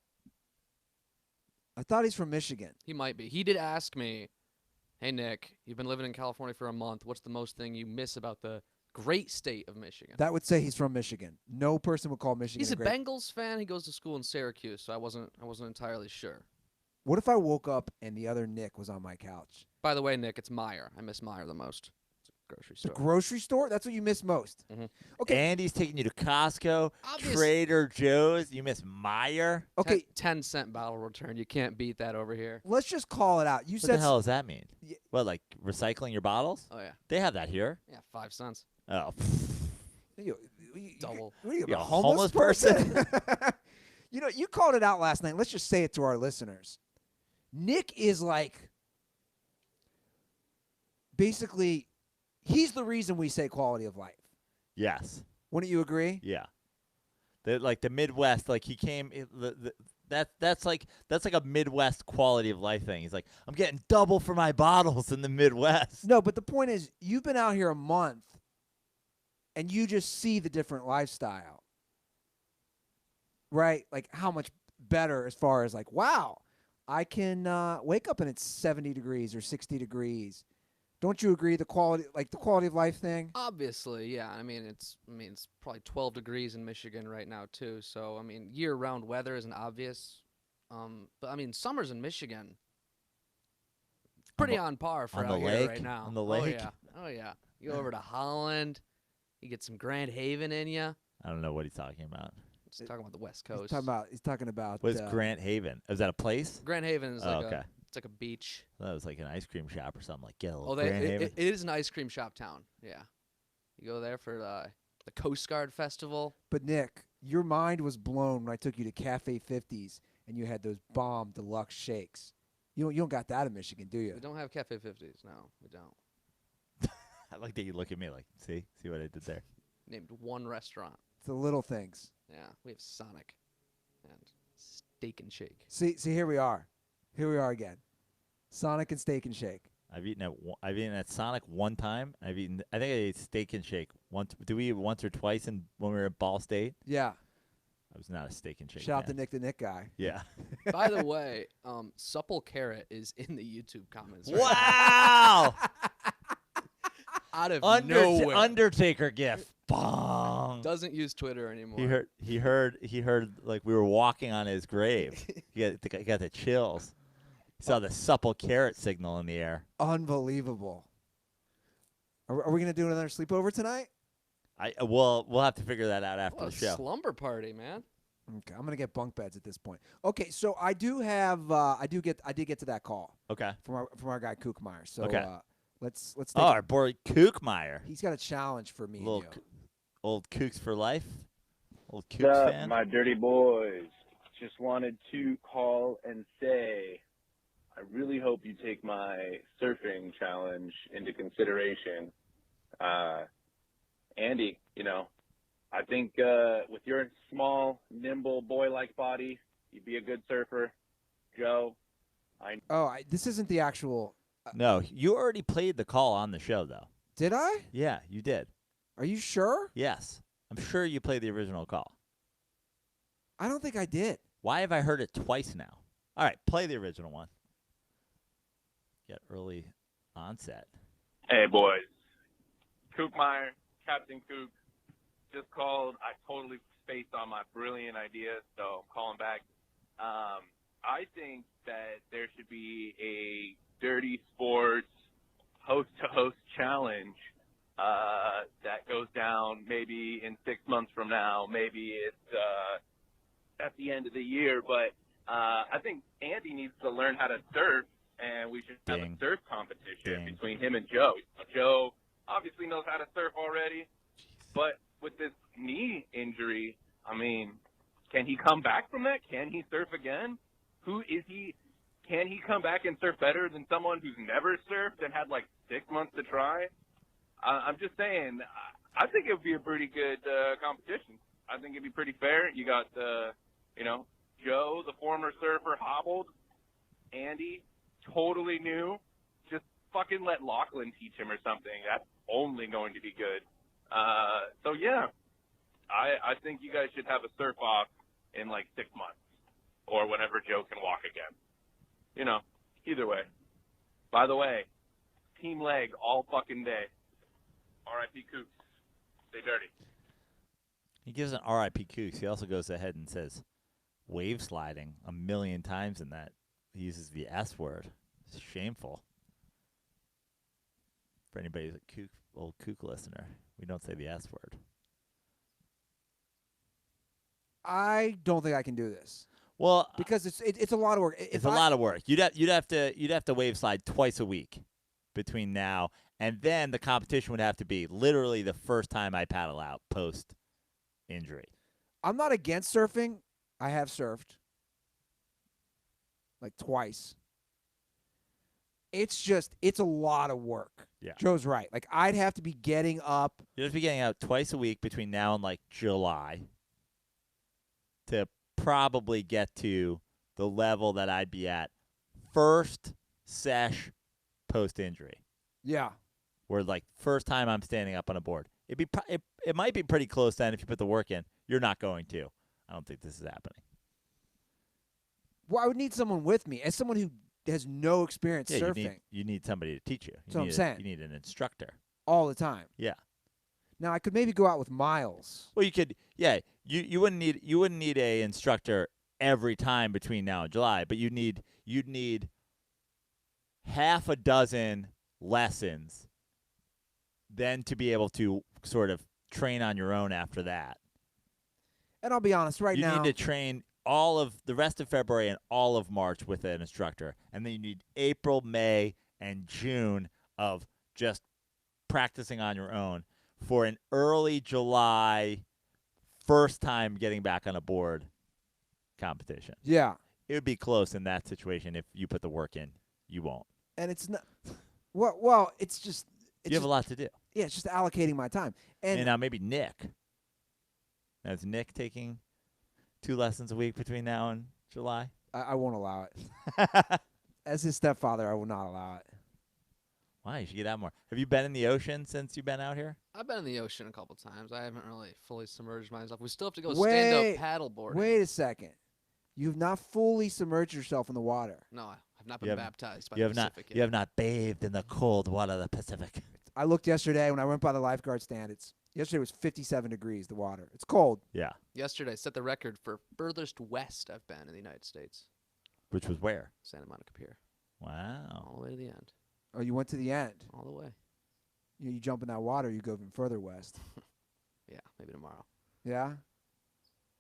I thought he's from Michigan. He might be. He did ask me, hey, Nick, you've been living in California for a month. What's the most thing you miss about the great state of Michigan? That would say he's from Michigan. No person would call Michigan He's a great. Bengals fan. He goes to school in Syracuse, so I wasn't entirely sure. What if I woke up and the other Nick was on my couch? By the way, Nick, it's Meijer. I miss Meijer the most. It's a grocery The store. grocery store? That's what you miss most. Mhm. Okay. Andy's taking you to Costco, Obvious- Trader Joe's. You miss Meijer. Okay, 10-cent bottle return. You can't beat that over here. let's just call it out. You What said the hell does that mean? Yeah. What, like recycling your bottles? Oh, yeah. They have that here. Yeah, 5 cents. Oh, Double. What are you, You a a homeless homeless person? You called it out last night. Let's just say it to our listeners. Nick is like, basically, he's the reason we say quality of life. yes. Wouldn't you agree? Yeah. The Midwest, like he came. That's like a Midwest quality of life thing. He's like, I'm getting double for my bottles in the Midwest. No, but the point is, you've been out here a month, and you just see the different lifestyle, right? Like how much better as far as like, wow, I can wake up and it's 70 degrees or 60 degrees. Don't you agree? The quality of life thing. Obviously, yeah. I mean, it's probably 12 degrees in Michigan right now too. So I mean, year-round weather isn't obvious. But I mean, summers in Michigan, pretty on par for on out the here lake? right now. On the Oh lake? yeah, oh yeah. You go over to Holland, you get some Grand Haven in you. I don't know what he's talking about. Just talking about the West Coast. He's talking about. What is Grant Haven? Is that a place? Grand Haven is Oh, like okay. it's like a beach. That was like an ice cream shop or something. Like, get a little Oh, Grand Haven. it is an ice cream shop town. Yeah, you go there for the Coast Guard Festival. But Nick, your mind was blown when I took you to Cafe 50s and you had those bomb deluxe shakes. You don't got that in Michigan, do you? We don't have Cafe 50s. No, we don't. I like that you look at me like, see what I did there. Named one restaurant. It's the little things. Yeah, we have Sonic and Steak and Shake. See, here we are. Here we are again. Sonic and Steak and Shake. I've eaten at Sonic one time. I think I ate Steak and Shake once. Did we eat once or twice when we were at Ball State? Yeah. I was not a Steak and Shake Shout out fan. to Nick the Nick guy. Yeah. By the way, Supple Carrot is in the YouTube comments. Right Wow! Out of nowhere. Undertaker gif. Bong. Doesn't use Twitter anymore. He heard like we were walking on his grave. he got the chills. He saw the supple carrot signal in the air. Unbelievable. Are we going to do another sleepover tonight? We'll have to figure that out after What the a show. slumber party, man. Okay, I'm going to get bunk beds at this point. Okay, so I do have I did get to that call Okay. from our guy Kookmeyer. So Okay. let's take Oh, our boy Kookmeyer. He's got a challenge for me. Little and you. old Kooks for life. Old Kooks What's up, fan. my dirty boys? Just wanted to call and say I really hope you take my surfing challenge into consideration. Andy, I think with your small, nimble, boy-like body, you'd be a good surfer. Joe, This isn't the actual. No, you already played the call on the show, though. Did I? Yeah, you did. Are you sure? Yes. I'm sure you played the original call. I don't think I did. Why have I heard it twice now? All right, play the original one. Get early onset. Hey, boys. Kookmeyer, Captain Kook, just called. I totally spaced on my brilliant idea, so I'm calling back. I think that there should be a Dirty Sports host-to-host challenge that goes down maybe in 6 months from now. Maybe it's at the end of the year. But I think Andy needs to learn how to surf, and we should have a surf competition between him and Joe. Joe obviously knows how to surf already, but with this knee injury, I mean, can he come back from that? Can he surf again? Who is he? Can he come back and surf better than someone who's never surfed and had like 6 months to try? I'm just saying, I think it would be a pretty good competition. I think it'd be pretty fair. You got, Joe, the former surfer, hobbled. Andy, totally new. Just fucking let Lachlan teach him or something. That's only going to be good. So, yeah, I think you guys should have a surf-off in like 6 months or whenever Joe can walk again. Either way. By the way, team leg all fucking day. R.I.P. Kooks. Stay dirty. He gives an R.I.P. Kooks. He also goes ahead and says wave sliding a million times in that. He uses the S word. It's shameful. For anybody who's a old kook listener, we don't say the S word. I don't think I can do this. Well, because it's a lot of work. It's a lot of work. You'd have to wave slide twice a week between now and then. The competition would have to be literally the first time I paddle out post injury. I'm not against surfing. I have surfed like twice. It's a lot of work. Yeah. Joe's right. Like I'd have to be getting up. You'd have to be getting out twice a week between now and like July to probably get to the level that I'd be at first sesh post injury. Yeah. Where like first time I'm standing up on a board. It might be pretty close then if you put the work in. You're not going to. I don't think this is happening. Well, I would need someone with me as someone who has no experience surfing. You need somebody to teach you. That's what I'm saying. You need an instructor. All the time. Yeah. Now I could maybe go out with Miles. Well, you could. Yeah. You wouldn't need a instructor every time between now and July, but you'd need half a dozen lessons then to be able to sort of train on your own after that. And I'll be honest, now you need to train all of the rest of February and all of March with an instructor, and then you need April, May, and June of just practicing on your own for an early July first time getting back on a board competition. Yeah. It would be close in that situation if you put the work in. You won't. And it's not. Well, it's just. You have a lot to do. Yeah, it's just allocating my time. And now maybe Nick. Is Nick taking 2 lessons a week between now and July? I won't allow it. As his stepfather, I will not allow it. Why? You should get out more. Have you been in the ocean since you've been out here? I've been in the ocean a couple times. I haven't really fully submerged myself. We still have to go stand-up paddleboarding. Wait a second. You've not fully submerged yourself in the water. No, I have not been baptized by you the have not, Pacific yet. You have not bathed in the cold water of the Pacific. I looked yesterday when I went by the lifeguard stand. Yesterday was 57 degrees, the water. It's cold. Yeah. Yesterday set the record for furthest west I've been in the United States. Which was where? Santa Monica Pier. Wow. All the way to the end. Oh, you went to the end. All the way. You jump in that water, you go even further west. Yeah, maybe tomorrow. Yeah?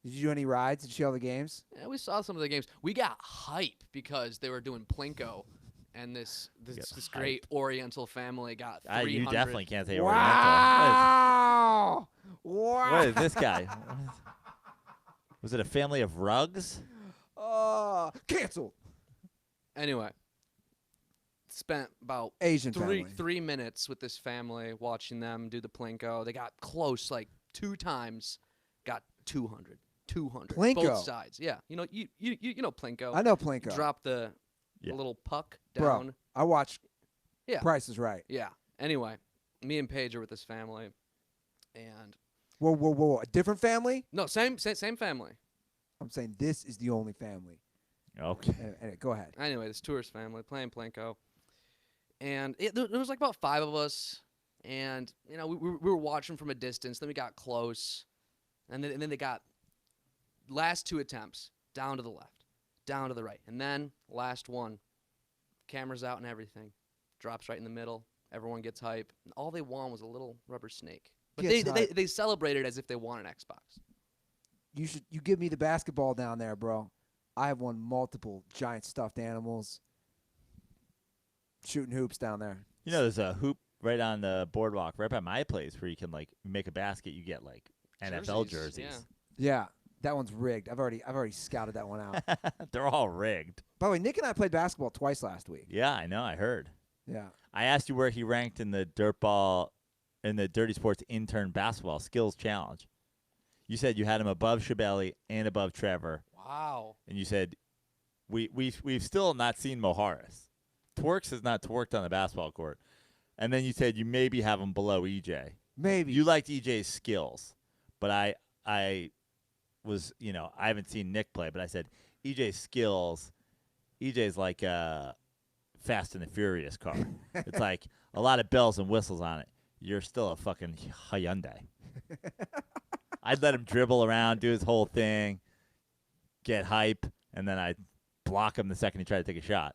Did you do any rides? Did you see all the games? Yeah, we saw some of the games. We got hype because they were doing Plinko, and this great Oriental family got 300. You definitely can't say Wow! Oriental. Wow! What is this guy? Was it a family of rugs? Canceled. Anyway, spent about Asian family. 3 minutes with this family watching them do the Plinko. They got close like 2 times, got 200. 200. Plinko. Both sides. Yeah. You know Plinko. I know Plinko. Drop the little puck Bro, down. I watched Yeah. Price is Right. Yeah. Anyway, me and Paige are with this family, and Whoa. A different family? no, same family. I'm saying this is the only family. Okay. Go ahead. Anyway, this tourist family playing Plinko, and there was like about 5 of us, and we were watching from a distance. Then we got close, and then they got last 2 attempts down to the left, down to the right, and then last one, cameras out and everything, drops right in the middle. Everyone gets hype, and all they won was a little rubber snake. But they celebrated as if they won an Xbox. You give me the basketball down there, bro. I have won multiple giant stuffed animals. Shooting hoops down there. You know, there's a hoop right on the boardwalk, right by my place, where you can like make a basket. You get like NFL jerseys. Yeah, that one's rigged. I've already scouted that one out. They're all rigged. By the way, Nick and I played basketball twice last week. Yeah, I know. I heard. Yeah. I asked you where he ranked in the DirtBall, in the Dirty Sports Intern Basketball Skills Challenge. You said you had him above Shabelli and above Trevor. Wow. And you said we've still not seen Moharis. Twerks has not twerked on the basketball court. And then you said you maybe have him below EJ. Maybe. You liked EJ's skills, but I was, I haven't seen Nick play, but I said EJ's skills. EJ's like a Fast and the Furious car. It's like a lot of bells and whistles on it. You're still a fucking Hyundai. I'd let him dribble around, do his whole thing, get hype, and then I'd block him the second he tried to take a shot.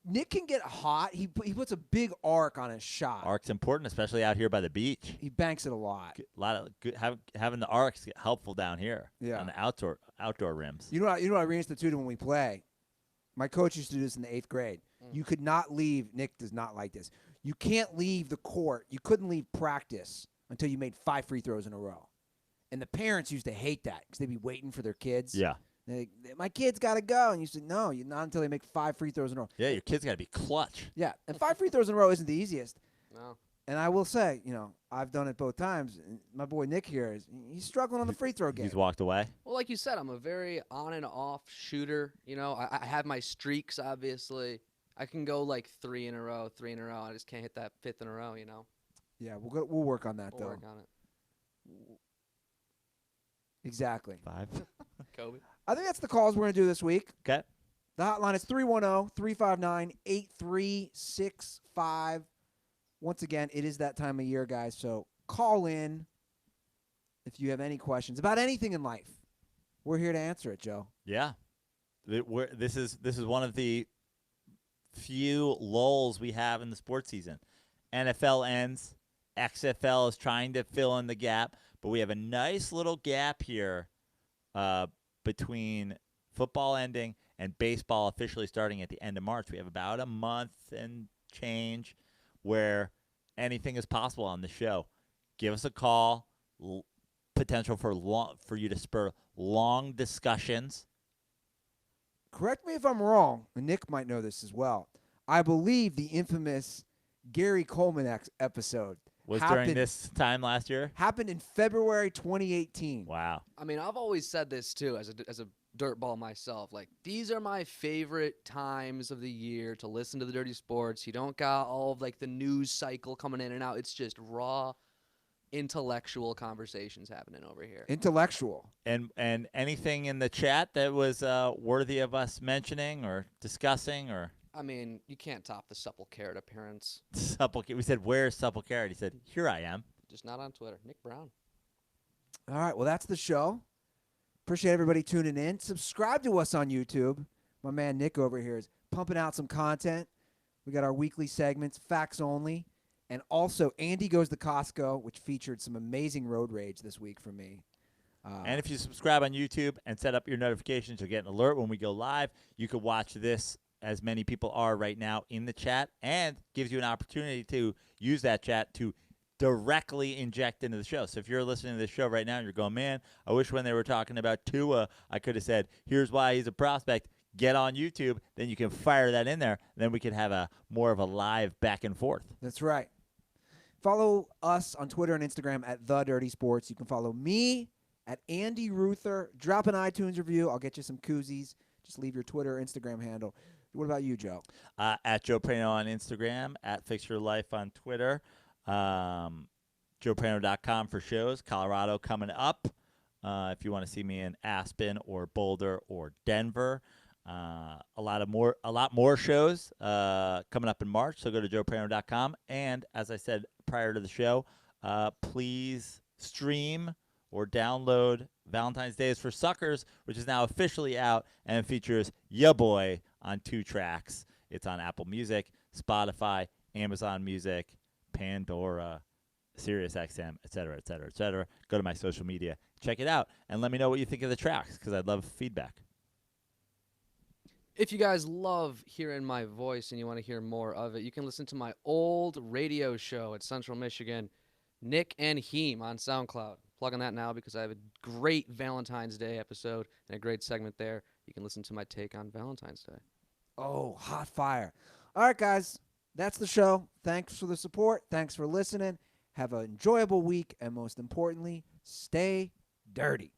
Nick can get hot. He puts a big arc on his shot. Arc's important, especially out here by the beach. He banks it a lot. A lot of good, having the arcs get helpful down here. Yeah. On the outdoor rims. You know what I reinstituted when we play? My coach used to do this in the 8th grade. You could not leave. Nick does not like this. You can't leave the court. You couldn't leave practice until you made 5 free throws in a row. And the parents used to hate that because they'd be waiting for their kids. Yeah. My kid's got to go. And you said, no, not until they make 5 free throws in a row. Yeah, your kid's got to be clutch. Yeah, and 5 free throws in a row isn't the easiest. No. And I will say, I've done it both times. And my boy Nick here, he's struggling on the free throw game. He's walked away. Well, like you said, I'm a very on and off shooter. I have my streaks, obviously. I can go like 3 in a row. I just can't hit that 5th in a row, Yeah, we'll work on that, We'll though. work on it. Exactly. 5. Kobe. I think that's the calls we're going to do this week. Okay. The hotline is 310-359-8365. Once again, it is that time of year, guys, so call in if you have any questions about anything in life. We're here to answer it, Joe. Yeah. This is one of the few lulls we have in the sports season. NFL ends. XFL is trying to fill in the gap, but we have a nice little gap here between football ending and baseball officially starting at the end of March. We have about a month and change where anything is possible on the show. Give us a call. potential for you to spur long discussions. Correct me if I'm wrong, and Nick might know this as well. I believe the infamous Gary Coleman episode Was during this time last year? Happened in February 2018. Wow. I mean, I've always said this too as a dirtball myself. Like, these are my favorite times of the year to listen to the Dirty Sports. You don't got all of like the news cycle coming in and out. It's just raw, intellectual conversations happening over here. Intellectual. And anything in the chat that was worthy of us mentioning or discussing or. I mean, you can't top the supple carrot appearance. We said, "Where's supple carrot?" He said, "Here I am." Just not on Twitter. Nick Brown. All right, well, that's the show. Appreciate everybody tuning in. Subscribe to us on YouTube. My man Nick over here is pumping out some content. We got our weekly segments, Facts Only, and also Andy Goes to Costco, which featured some amazing road rage this week for me. And if you subscribe on YouTube and set up your notifications, you'll get an alert when we go live. You can watch this, as many people are right now, in the chat, and gives you an opportunity to use that chat to directly inject into the show. So if you're listening to this show right now and you're going, man, I wish when they were talking about Tua, I could have said, here's why he's a prospect. Get on YouTube. Then you can fire that in there. Then we can have a more of a live back and forth. That's right. Follow us on Twitter and Instagram at The Dirty Sports. You can follow me at Andy Ruther. Drop an iTunes review. I'll get you some koozies. Just leave your Twitter or Instagram handle. What about you, Joe? At Joe Prano on Instagram, at Fix Your Life on Twitter. JoePrano.com for shows. Colorado coming up. If you want to see me in Aspen or Boulder or Denver. A lot more shows coming up in March. So go to JoePrano.com. And as I said prior to the show, please stream or download Valentine's Day is for Suckers, which is now officially out and features Ya Boy on 2 tracks. It's on Apple Music, Spotify, Amazon Music, Pandora, SiriusXM, et cetera, et cetera, et cetera. Go to my social media, check it out, and let me know what you think of the tracks, because I'd love feedback. If you guys love hearing my voice and you want to hear more of it, you can listen to my old radio show at Central Michigan, Nick and Heem on SoundCloud. Plugging that now because I have a great Valentine's Day episode and a great segment there. You can listen to my take on Valentine's Day. Oh, hot fire. All right, guys. That's the show. Thanks for the support. Thanks for listening. Have an enjoyable week. And most importantly, stay dirty.